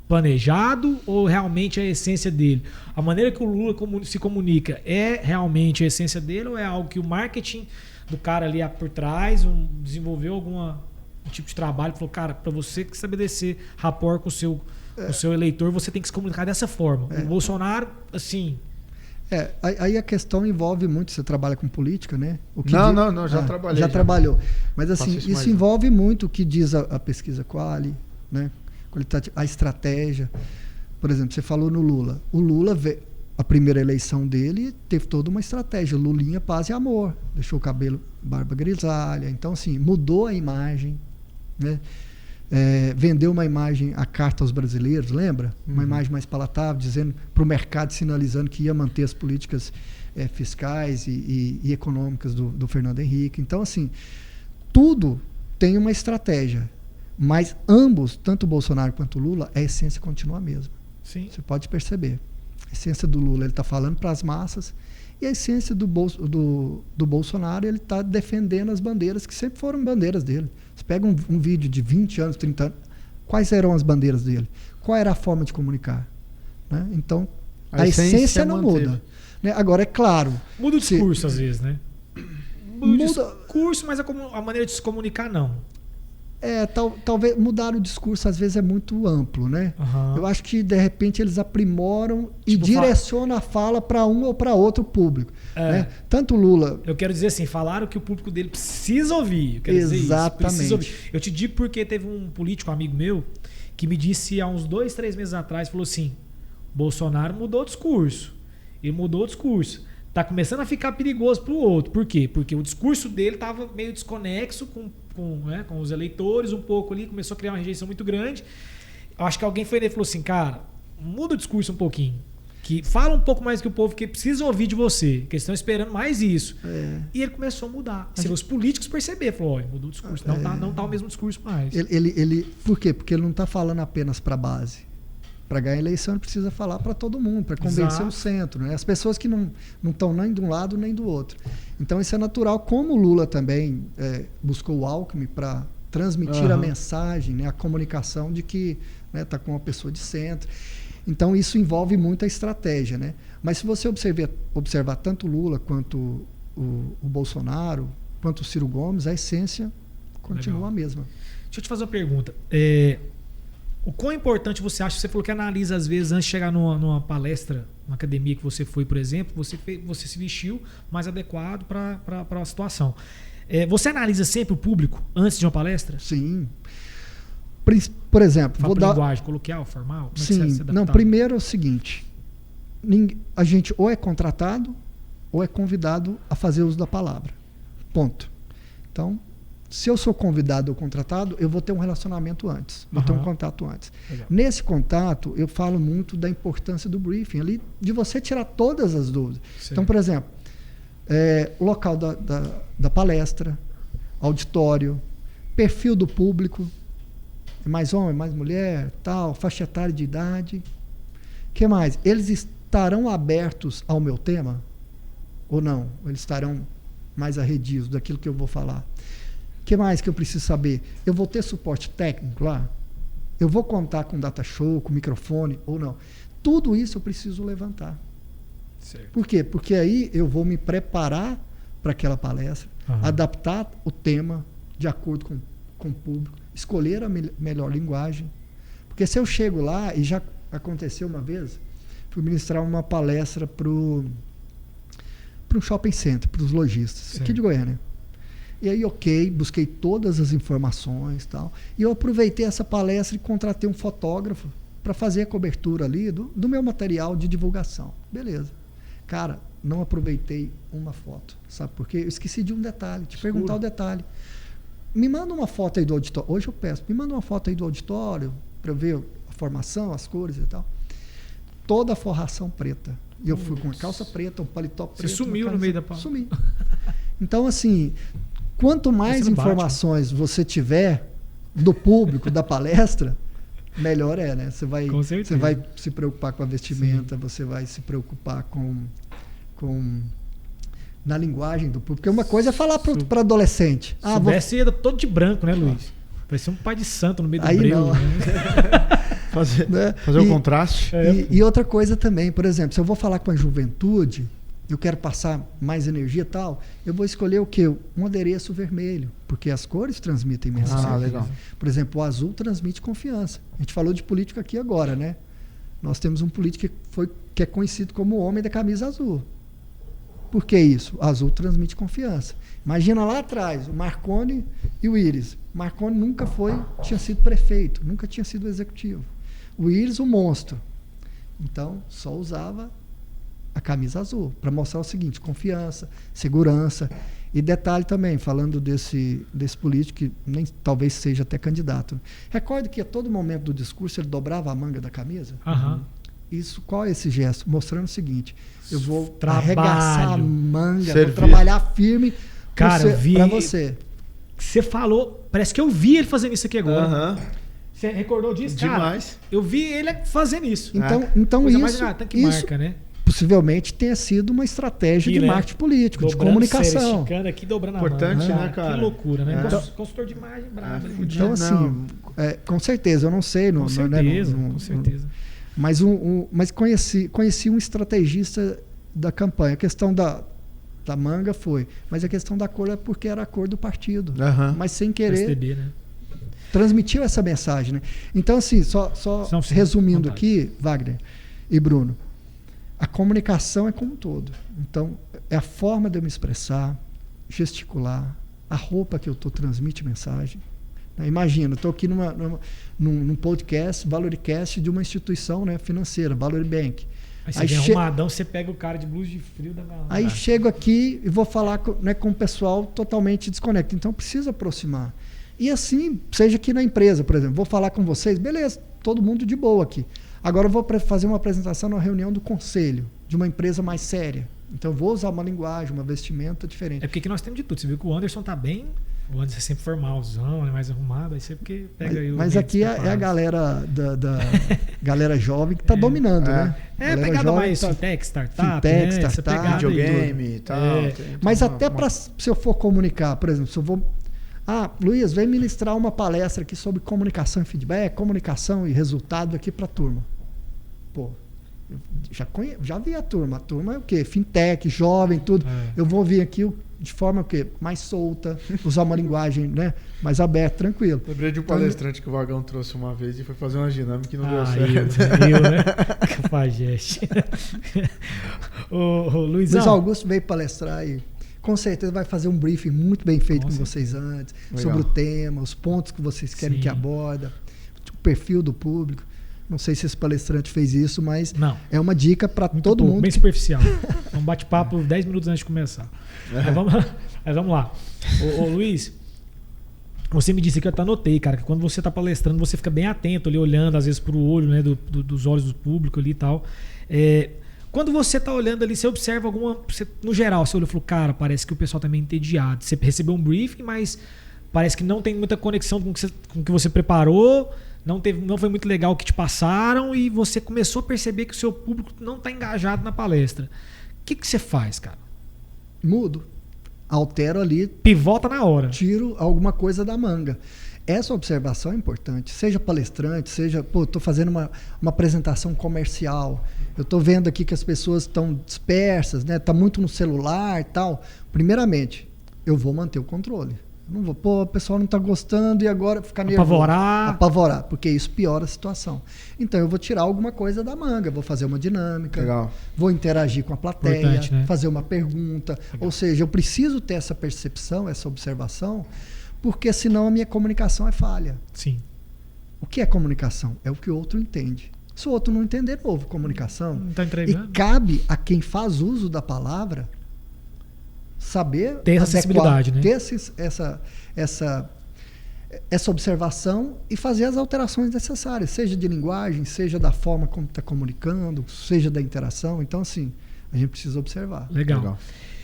planejado ou realmente é a essência dele? A maneira que o Lula se comunica é realmente a essência dele ou é algo que o marketing do cara ali por trás desenvolveu algum tipo de trabalho e falou, cara, para você que estabelecer rapport com o seu eleitor, você tem que se comunicar dessa forma. O Bolsonaro, assim... aí a questão envolve muito, você trabalha com política, né? Não, já trabalhei. Já trabalhou. Mas assim, isso envolve muito o que diz a pesquisa Quali, né? A estratégia. Por exemplo, você falou no Lula. O Lula, a primeira eleição dele, teve toda uma estratégia. Lulinha, paz e amor. Deixou o cabelo, barba grisalha. Então, assim, mudou a imagem, né? Vendeu uma imagem, a carta aos brasileiros, lembra? Uma imagem mais palatável, dizendo para o mercado, sinalizando que ia manter as políticas fiscais e econômicas do Fernando Henrique. Então, assim, tudo tem uma estratégia, mas ambos, tanto o Bolsonaro quanto o Lula, a essência continua a mesma. Sim. Você pode perceber. A essência do Lula, ele está falando para as massas, e a essência do Bolsonaro, ele está defendendo as bandeiras que sempre foram bandeiras dele. Você pega um vídeo de 20 anos, 30 anos, quais eram as bandeiras dele? Qual era a forma de comunicar? Né? Então, a essência não muda. Né? Agora, é claro... Muda o discurso, às vezes, né? Muda o discurso, mas a maneira de se comunicar, não. Talvez mudar o discurso às vezes é muito amplo, né? Eu acho que de repente eles aprimoram e direcionam a fala para um ou para outro público. Né? Tanto o Lula... Eu quero dizer assim, falaram que o público dele precisa ouvir. Eu quero dizer isso, precisa ouvir. Eu te digo porque teve um político, um amigo meu, que me disse há uns 2, 3 meses atrás, falou assim, Bolsonaro mudou o discurso. Ele mudou o discurso. Tá começando a ficar perigoso pro outro. Por quê? Porque o discurso dele tava meio desconexo com os eleitores um pouco ali, começou a criar uma rejeição muito grande. Eu acho que alguém foi e falou assim, cara, muda o discurso um pouquinho. Que fala um pouco mais que o povo que precisa ouvir de você, que eles estão esperando mais isso. E ele começou a mudar. Os políticos perceberam, falou, mudou o discurso. Não tá o mesmo discurso mais. Por quê? Porque ele não está falando apenas para a base. Para ganhar a eleição, ele precisa falar para todo mundo, para convencer o centro. Né? As pessoas que não estão nem de um lado nem do outro. Então, isso é natural. Como o Lula também buscou o Alckmin para transmitir a mensagem, né? A comunicação de que está com uma pessoa de centro. Então, isso envolve muita estratégia. Né? Mas se você observar tanto o Lula quanto o Bolsonaro, quanto o Ciro Gomes, a essência continua a mesma. Deixa eu te fazer uma pergunta. O quão importante você acha? Você falou que analisa às vezes antes de chegar numa palestra, numa academia que você foi, por exemplo, você se vestiu mais adequado para a situação. Você analisa sempre o público antes de uma palestra? Sim. Por exemplo, vou dar linguagem coloquial, formal. Sim. Não, primeiro é o seguinte: a gente ou é contratado ou é convidado a fazer uso da palavra. Ponto. Então, se eu sou convidado ou contratado, eu vou ter um relacionamento antes, vou ter um contato antes. Legal. Nesse contato, eu falo muito da importância do briefing, ali, de você tirar todas as dúvidas. Certo. Então, por exemplo, o local da palestra, auditório, perfil do público, é mais homem, mais mulher, tal, faixa etária de idade. O que mais? Eles estarão abertos ao meu tema ou não? Eles estarão mais arredios daquilo que eu vou falar? O que mais que eu preciso saber? Eu vou ter suporte técnico lá? Eu vou contar com data show, com microfone ou não? Tudo isso eu preciso levantar. Certo. Por quê? Porque aí eu vou me preparar para aquela palestra, adaptar o tema de acordo com o público, escolher a melhor linguagem. Porque se eu chego lá, e já aconteceu uma vez, fui ministrar uma palestra para um shopping center, para os lojistas, aqui de Goiânia. E aí, busquei todas as informações e tal. E eu aproveitei essa palestra e contratei um fotógrafo para fazer a cobertura ali do meu material de divulgação. Beleza. Cara, não aproveitei uma foto. Sabe por quê? Eu esqueci de um detalhe, perguntar o detalhe. Me manda uma foto aí do auditório. Hoje eu peço, me manda uma foto aí do auditório para eu ver a formação, as cores e tal. Toda a forração preta. E eu fui com uma calça preta, um paletó preto. Você sumiu no meio da palestra. Sumi. Então, assim, quanto mais informações você tiver do público, da palestra, melhor é, né? Você vai se preocupar com a vestimenta, você vai se preocupar com na linguagem do público. Porque uma coisa é falar para adolescente. Se soubesse, ia todo de branco, né, Luiz? Vai ser um pai de santo no meio do aí breu. Não. Né? fazer o contraste. E outra coisa também, por exemplo, se eu vou falar com a juventude, eu quero passar mais energia e tal, eu vou escolher o quê? Um adereço vermelho, porque as cores transmitem mensagem. Legal. Por exemplo, o azul transmite confiança. A gente falou de político aqui agora, né? Nós temos um político que é conhecido como o homem da camisa azul. Por que isso? O azul transmite confiança. Imagina lá atrás, o Marconi e o Íris. Marconi nunca tinha sido prefeito, nunca tinha sido executivo. O Íris, o monstro. Então, só usava a camisa azul, para mostrar o seguinte: confiança, segurança. E detalhe também, falando desse político que nem talvez seja até candidato. Recordo que a todo momento do discurso ele dobrava a manga da camisa. Isso, qual é esse gesto? Mostrando o seguinte: eu vou arregaçar a manga, vou trabalhar firme para você. Você falou, parece que eu vi ele fazendo isso aqui agora. Você recordou disso? Demais. Cara, eu vi ele fazendo isso. Então isso, marca, né? Possivelmente tenha sido uma estratégia de marketing político, de comunicação. Aqui, dobrando importante, a mão, né, cara? Que loucura, né? Então, consultor de imagem brabo. Então, assim, com certeza, eu não sei. Com certeza. Mas conheci um estrategista da campanha. A questão da manga foi, mas a questão da cor é porque era a cor do partido. Mas sem querer, STB, né? transmitiu essa mensagem. Né? Então, assim, só resumindo aqui, Wagner e Bruno, a comunicação é como um todo. Então, é a forma de eu me expressar, gesticular, a roupa que eu estou transmite mensagem. Imagina, estou aqui num podcast, Valoricast, de uma instituição, né, financeira, Valor Bank. Aí você vem arrumadão, você pega o cara de blusa de frio da galera. Aí chego aqui e vou falar com o pessoal totalmente desconectado. Então, preciso aproximar. E assim, seja aqui na empresa, por exemplo, vou falar com vocês, beleza, todo mundo de boa aqui. Agora eu vou fazer uma apresentação na reunião do conselho, de uma empresa mais séria. Então, vou usar uma linguagem, uma vestimenta diferente. É porque aqui nós temos de tudo. Você viu que o Anderson tá bem... O Anderson é sempre formalzão, é mais arrumado. Aí você porque pega aí o... Mas aqui é a galera da galera jovem que está dominando, né? Pegada mais fintech, startup, videogame e tal. Mas até se eu for comunicar, por exemplo, se eu vou... Luiz, vem ministrar uma palestra aqui sobre comunicação e feedback, comunicação e resultado aqui para a turma. Pô, eu já vi a turma. A turma é o quê? Fintech, jovem, tudo. Eu vou vir aqui de forma o quê? Mais solta, usar uma linguagem, né, mais aberta, tranquilo. Lembrei de um palestrante que o Vagão trouxe uma vez e foi fazer uma dinâmica e não deu certo. Eu, né? Cafajeste. o Luizão. Luiz Augusto veio palestrar e com certeza vai fazer um briefing muito bem feito com vocês antes, sobre o tema, os pontos que vocês querem que aborda, o perfil do público. Não sei se esse palestrante fez isso, mas é uma dica para todo mundo. Bem superficial. Um bate-papo 10 minutos antes de começar. Mas vamos lá. Ô, Luiz, Você me disse que eu até anotei, cara, que quando você tá palestrando, você fica bem atento ali, olhando às vezes pro olho, né, dos olhos do público ali e tal. Quando você tá olhando ali, você observa alguma... no geral, você olha e falou, cara, parece que o pessoal tá meio entediado. Você recebeu um briefing, mas parece que não tem muita conexão com o que você preparou, não foi muito legal o que te passaram e você começou a perceber que o seu público não tá engajado na palestra. O que você faz, cara? Mudo. Altero ali. Pivota na hora. Tiro alguma coisa da manga. Essa observação é importante. Seja palestrante, seja... Pô, estou fazendo uma apresentação comercial. Eu estou vendo aqui que as pessoas estão dispersas, né? Tá muito no celular e tal. Primeiramente, eu vou manter o controle. Eu não vou, pô, o pessoal não está gostando e agora ficar nervoso. Apavorar, porque isso piora a situação. Então, eu vou tirar alguma coisa da manga. Vou fazer uma dinâmica. Legal. Vou interagir com a plateia. Né? Fazer uma pergunta. Legal. Ou seja, eu preciso ter essa percepção, essa observação, porque senão a minha comunicação é falha. Sim. O que é comunicação? É o que o outro entende. Se o outro não entender, não houve comunicação. Não tá entregando. E cabe a quem faz uso da palavra saber ter essa sensibilidade, né? Ter essa observação e fazer as alterações necessárias, seja de linguagem, seja da forma como está comunicando, seja da interação. Então, assim, a gente precisa observar. Legal.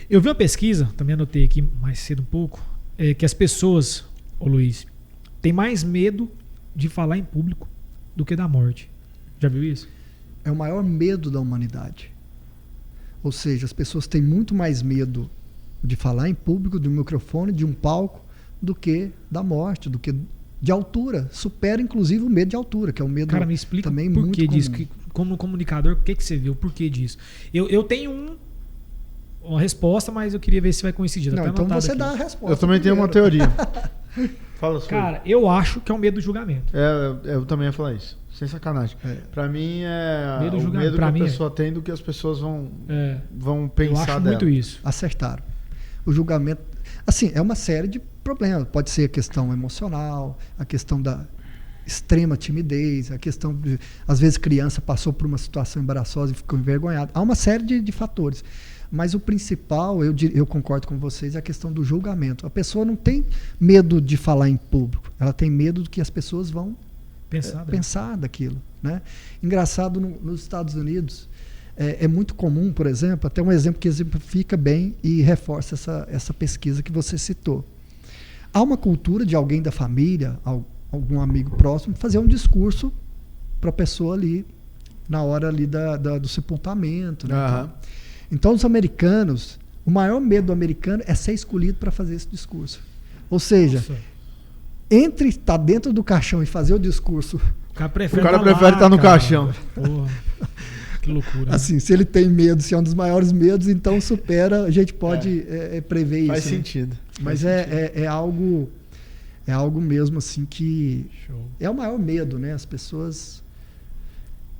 Eu vi uma pesquisa, também anotei aqui mais cedo um pouco, que as pessoas, ô Luiz, têm mais medo de falar em público do que da morte. Já viu isso? É o maior medo da humanidade. Ou seja, as pessoas têm muito mais medo de falar em público, de um microfone, de um palco, do que da morte, do que de altura. Supera, inclusive, o medo de altura, que é um medo Cara, me explica também por muito que comum. disso. Como comunicador, o que você viu? Por que disso? Eu tenho uma resposta, mas eu queria ver se vai coincidir. Não, então você dá a resposta. Eu também tenho uma teoria. Fala sobre. Cara, eu acho que é o medo do julgamento. Eu também ia falar isso. Sem sacanagem. Pra mim é medo o medo pra que mim a pessoa tem do que as pessoas vão eu pensar acho dela. muito isso. Acertaram. O julgamento... Assim, é uma série de problemas. Pode ser a questão emocional, a questão da extrema timidez, a questão de... Às vezes criança passou por uma situação embaraçosa e ficou envergonhada. Há uma série de fatores. Mas o principal, eu concordo com vocês, é a questão do julgamento. A pessoa não tem medo de falar em público. Ela tem medo do que as pessoas vão pensar daquilo. Né? Engraçado, nos Estados Unidos... É muito comum, por exemplo, até um exemplo que exemplifica bem e reforça essa pesquisa que você citou. Há uma cultura de alguém da família, algum amigo próximo, fazer um discurso para a pessoa ali, na hora ali do sepultamento. Né? Uhum. Então, os americanos, o maior medo do americano é ser escolhido para fazer esse discurso. Ou seja, entre estar dentro do caixão e fazer o discurso... O cara prefere estar no caixão. Porra. Que loucura. Assim, se ele tem medo, se é um dos maiores medos, então supera, a gente pode prever isso. Faz sentido. Mas é algo mesmo assim que Show. É o maior medo, né? As pessoas...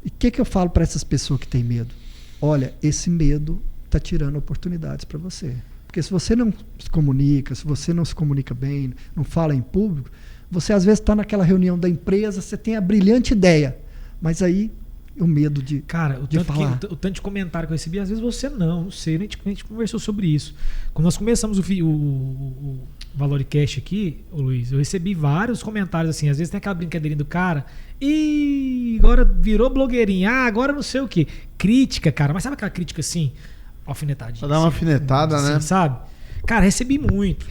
E o que eu falo para essas pessoas que têm medo? Olha, esse medo está tirando oportunidades para você. Porque se você não se comunica, se você não se comunica bem, não fala em público, você às vezes está naquela reunião da empresa, você tem a brilhante ideia, mas aí o medo de Cara, o tanto de comentário que eu recebi, às vezes você não sei, a gente conversou sobre isso. Quando nós começamos o Valoricast aqui, Luiz, eu recebi vários comentários assim, às vezes tem aquela brincadeirinha do cara, e agora virou blogueirinha, agora não sei o que. Crítica, cara, mas sabe aquela crítica assim, alfinetadinha? Pra dar uma alfinetada, assim, né? Sabe? Cara, recebi muito.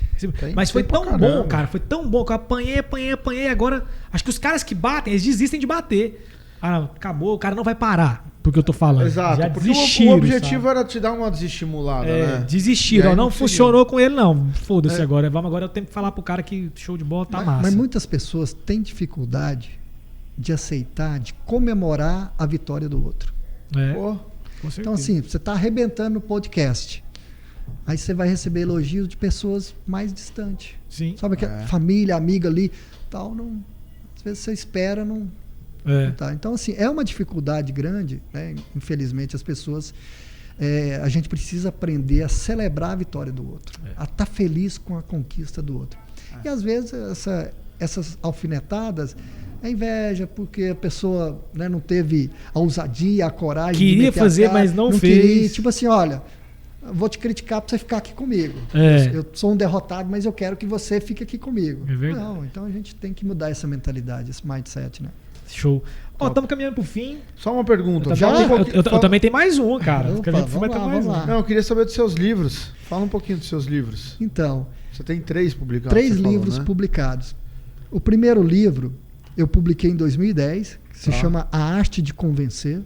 Mas foi tão bom, cara, foi tão bom que eu apanhei, agora acho que os caras que batem, eles desistem de bater. Ah, não, acabou, o cara não vai parar porque eu tô falando. Exato, já porque desistiram, o objetivo sabe? era te dar uma desestimulada, né? Desistiram, aí não não funcionou com ele não. Foda-se agora, eu tenho que falar pro cara que show de bola tá massa. Mas muitas pessoas têm dificuldade de aceitar, de comemorar a vitória do outro. Pô, com certeza. Então assim, você tá arrebentando no podcast. Aí você vai receber elogios de pessoas mais distantes. Sim. Sabe que família, amiga ali, tal, não, às vezes você espera, não tá. Então assim, é uma dificuldade grande, né? Infelizmente as pessoas, a gente precisa aprender a celebrar a vitória do outro, a estar feliz com a conquista do outro. E às vezes essas alfinetadas é inveja, porque a pessoa, né, não teve a ousadia, a coragem. Queria de meter fazer, a cara, mas não fez. Queria, tipo assim, olha, vou te criticar para você ficar aqui comigo. É. Eu sou um derrotado, mas eu quero que você fique aqui comigo. É verdade. Não, então a gente tem que mudar essa mentalidade, esse mindset, né? Show. Ó, estamos caminhando pro fim. Só uma pergunta. Eu, Fala também, um pouquinho- eu também tenho mais um, cara. Opa, Porque a gente vamos vai ter lá, mais vamos um. lá. Não, eu queria saber dos seus livros. Fala um pouquinho dos seus livros. Então, Você tem 3 publicados. 3 você falou, livros né? publicados. O primeiro livro eu publiquei em 2010, que se Tá. chama A Arte de Convencer,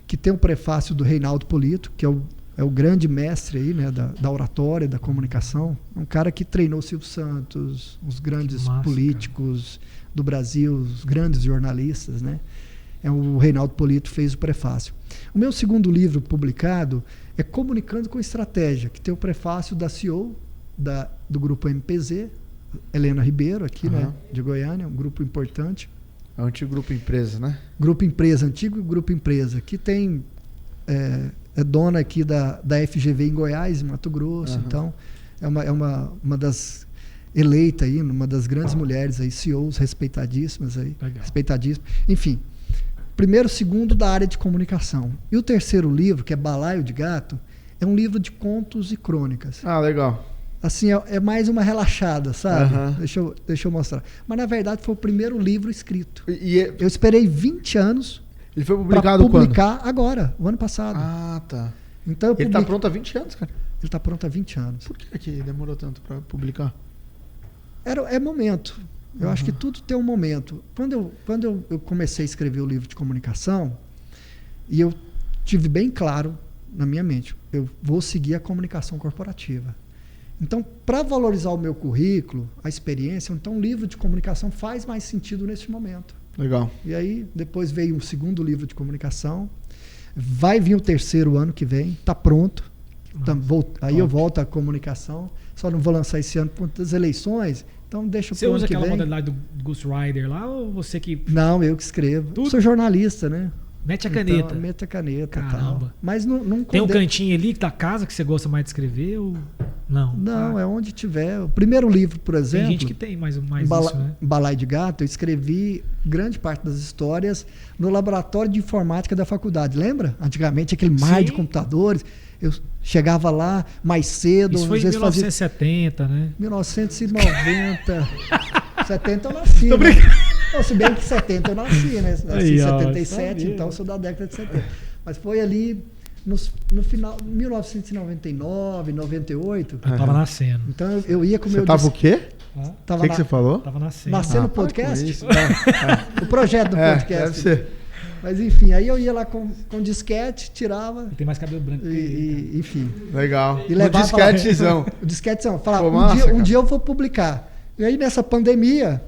que tem o prefácio do Reinaldo Polito, que é o grande mestre aí, né, da oratória, da comunicação. Um cara que treinou Silvio Santos, os grandes massa, políticos do Brasil, os grandes jornalistas, né? O Reinaldo Polito fez o prefácio. O meu segundo livro publicado é Comunicando com Estratégia, que tem o prefácio da CEO do grupo MPZ, Helena Ribeiro, aqui, né, de Goiânia, um grupo importante. É um antigo grupo empresa, né? Grupo Empresa, antigo Grupo Empresa, que tem é dona aqui da FGV em Goiás, em Mato Grosso. Uhum. Então, é uma das eleita aí, uma das grandes mulheres aí, CEOs respeitadíssimas aí. Legal. Respeitadíssimas. Enfim, primeiro, segundo da área de comunicação. E o terceiro livro, que é Balaio de Gato, é um livro de contos e crônicas. Ah, legal. Assim, é mais uma relaxada, sabe? Aham. Deixa eu mostrar. Mas, na verdade, foi o primeiro livro escrito. E Eu esperei 20 anos ele foi para publicado quando? publicar agora, o ano passado. Ah, tá. Então, eu Ele tá publiquei- pronto há 20 anos, cara. Ele está pronto há 20 anos. Por que demorou tanto pra publicar? É momento. Eu acho que tudo tem um momento. Quando eu comecei a escrever o livro de comunicação, e eu tive bem claro na minha mente, eu vou seguir a comunicação corporativa. Então, para valorizar o meu currículo, a experiência, então o livro de comunicação faz mais sentido nesse momento. Legal. E aí, depois veio um segundo livro de comunicação, vai vir o terceiro ano que vem, está pronto. Aí eu volto à comunicação, só não vou lançar esse ano por conta das eleições, então deixa Você pro ano usa que aquela vem. modalidade do Ghost Rider lá ou você que Não, eu que escrevo. Tudo? Sou jornalista, né? mete a caneta? Então, mete a caneta e tal. Caramba. Mas não Tem um condeno- cantinho ali da casa que você gosta mais de escrever ou não? Não, Ah, é onde tiver. O primeiro livro, por tem exemplo, gente que tem mais isso, né? Balaio de Gato, eu escrevi grande parte das histórias no laboratório de informática da faculdade. Lembra? Antigamente, aquele mar Sim. de computadores. Eu chegava lá mais cedo, Isso foi às em vezes fazia 1970, né? 1990. 70 eu nasci. Né? Não, se bem que 70 eu nasci, né? Nasci Aí, em ó, 77, sabia. então eu sou da década de 70. Mas foi ali no final, 1999, 98. Eu tava nascendo. Então eu ia com o Você meu tava o disco. quê? Tá? O que você falou? Tava nascendo. Nascendo no para com podcast? isso. O projeto do É, podcast. deve ser. Mas enfim, aí eu ia lá com disquete, tirava Ele tem mais cabelo branco. que ele. enfim. Legal. E No levava disquetezão. O disquetezão. Falava, Pô, massa, um cara. dia eu vou publicar. E aí nessa pandemia,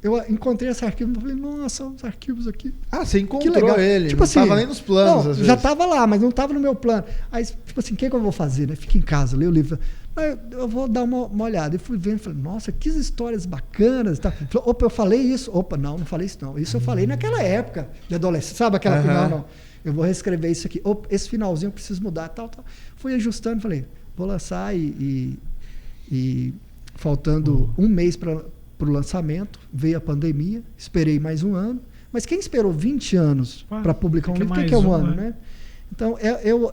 eu encontrei esse arquivo e falei, nossa, os arquivos aqui. Ah, você Que encontrou legal. ele. Tipo não assim, tava nem nos planos, não, às já vezes. estava lá, mas não estava no meu plano. Aí, tipo assim, o que eu vou fazer? Né? Fica em casa, lê o livro. Aí eu vou dar uma olhada. E fui vendo, falei, nossa, que histórias bacanas. Tá. Falei, opa, eu falei isso. Opa, não falei isso não. Isso eu falei naquela época de adolescente. Sabe aquela... Aham. Não. Eu vou reescrever isso aqui. Opa, esse finalzinho eu preciso mudar, tal. Fui ajustando, falei, vou lançar e faltando um mês para o lançamento, veio a pandemia, esperei mais um ano. Mas quem esperou 20 anos para publicar um livro, o que é um ano, né? Então,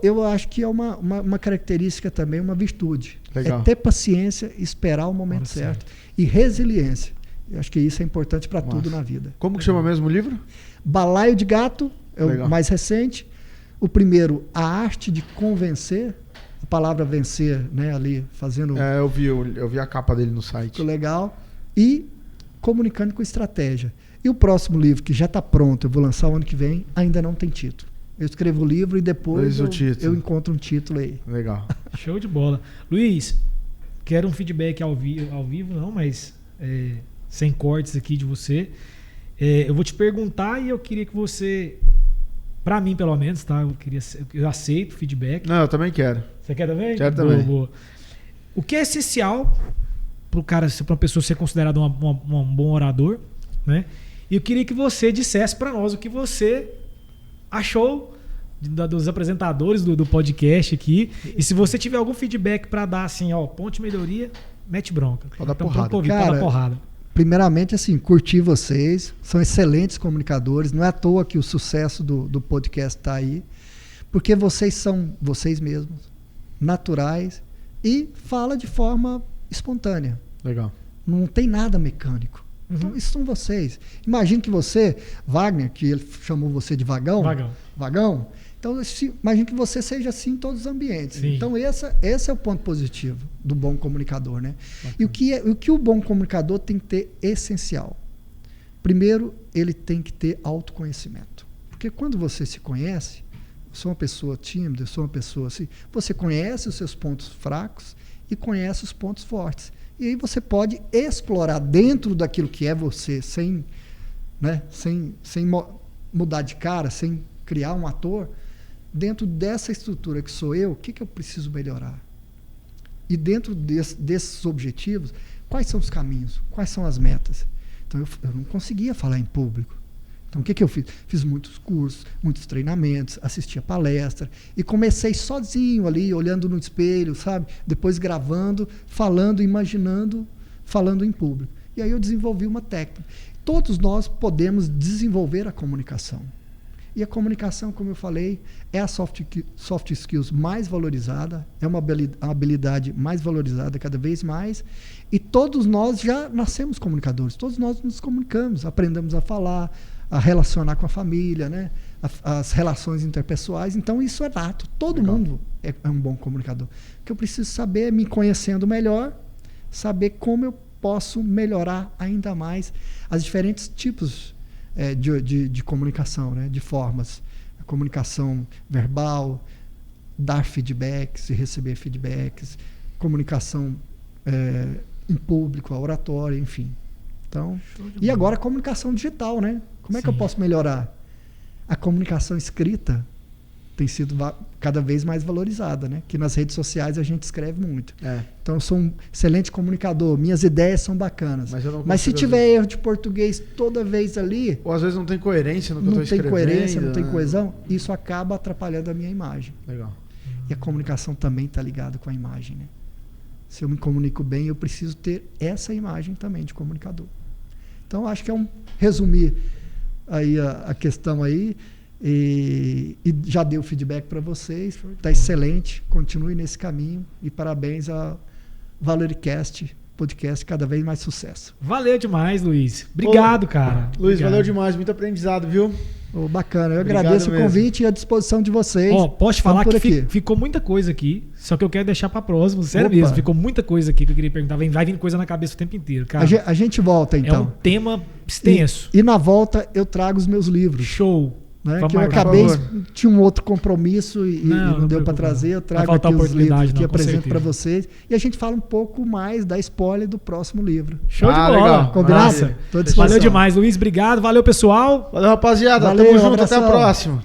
eu acho que é uma característica também, uma virtude. Legal. É ter paciência, esperar o momento certo. E resiliência. Eu acho que isso é importante para tudo na vida. Como que chama mesmo o livro? Balaio de Gato é Legal. o mais recente. O primeiro, A Arte de Convencer. A palavra vencer, né, ali, fazendo... É, eu vi a capa dele no site. Muito legal. E Comunicando com Estratégia. E o próximo livro, que já está pronto, eu vou lançar o ano que vem, ainda não tem título. Eu escrevo o livro e depois eu encontro um título aí. Legal. Show de bola. Luiz, quero um feedback ao vivo, não, mas sem cortes aqui de você. Eu vou te perguntar e eu queria que você, para mim pelo menos, tá? Eu aceito feedback. Não, eu também quero. Você quer também? Quero Boa, também. boa. O que é essencial para uma pessoa ser considerada um bom orador, né? E eu queria que você dissesse para nós o que você achou dos apresentadores do podcast aqui. E se você tiver algum feedback para dar assim, ó, ponto de melhoria, mete bronca. Pode dar Então, porrada. pode dar Cara, porrada. Primeiramente, assim, curti vocês. São excelentes comunicadores. Não é à toa que o sucesso do podcast está aí. Porque vocês são vocês mesmos. naturais e fala de forma espontânea. Legal. Não tem nada mecânico. Então, isso são vocês. Imagine que você, Wagner, que ele chamou você de Vagão. Então, imagine que você seja assim em todos os ambientes. Sim. Então, esse é o ponto positivo do bom comunicador, né? E o que o bom comunicador tem que ter essencial? Primeiro, ele tem que ter autoconhecimento. Porque quando você se conhece, eu sou uma pessoa tímida, eu sou uma pessoa assim, você conhece os seus pontos fracos e conhece os pontos fortes. E aí você pode explorar dentro daquilo que é você, sem mudar de cara, sem criar um ator, dentro dessa estrutura que sou eu, o que eu preciso melhorar? E dentro desses objetivos, quais são os caminhos? Quais são as metas? Então, eu não conseguia falar em público. Então, o que eu fiz? Fiz muitos cursos, muitos treinamentos, assistia palestra e comecei sozinho ali, olhando no espelho, sabe? Depois gravando, falando, imaginando, falando em público. E aí eu desenvolvi uma técnica. Todos nós podemos desenvolver a comunicação. E a comunicação, como eu falei, é a soft skills mais valorizada, é uma habilidade mais valorizada cada vez mais. E todos nós já nascemos comunicadores, todos nós nos comunicamos, aprendemos a falar, a relacionar com a família, né? As relações interpessoais. Então, isso é nato. Todo mundo é um bom comunicador. O que eu preciso saber é, me conhecendo melhor, saber como eu posso melhorar ainda mais os diferentes tipos de comunicação, né? De formas. A comunicação verbal, dar feedbacks e receber feedbacks, comunicação em público, a oratória, enfim. Então, e agora a comunicação digital, né? Como é que eu posso melhorar? A comunicação escrita tem sido cada vez mais valorizada, né? Que nas redes sociais a gente escreve muito. Então, eu sou um excelente comunicador, minhas ideias são bacanas. Mas se tiver erro de português toda vez ali... Ou às vezes não tem coerência no que eu estou escrevendo. Não tem coerência, não tem coesão. Isso acaba atrapalhando a minha imagem. Legal. E a comunicação também está ligada com a imagem, né? Se eu me comunico bem, eu preciso ter essa imagem também de comunicador. Então, acho que resumir aí a questão aí e já dei o feedback para vocês, está excelente, continue nesse caminho e parabéns a Valoricast, podcast, cada vez mais sucesso. Valeu demais, Luiz. Obrigado, cara. Luiz, Obrigado. Valeu demais, muito aprendizado, viu? Bacana, eu agradeço o convite e a disposição de vocês. Posso te falar que ficou muita coisa aqui, só que eu quero deixar para próximo, sério mesmo, ficou muita coisa aqui que eu queria perguntar, vai vindo coisa na cabeça o tempo inteiro, cara. A gente volta então. É um tema extenso. E na volta eu trago os meus livros. Show. Né? Que eu acabei, tinha um outro compromisso e não deu para trazer. Eu trago aqui os livros que apresento para vocês. E a gente fala um pouco mais da spoiler do próximo livro. Show de bola. Legal. Combinado? Valeu demais, Luiz. Obrigado. Valeu, pessoal. Valeu, rapaziada. Tamo junto. Até a próxima.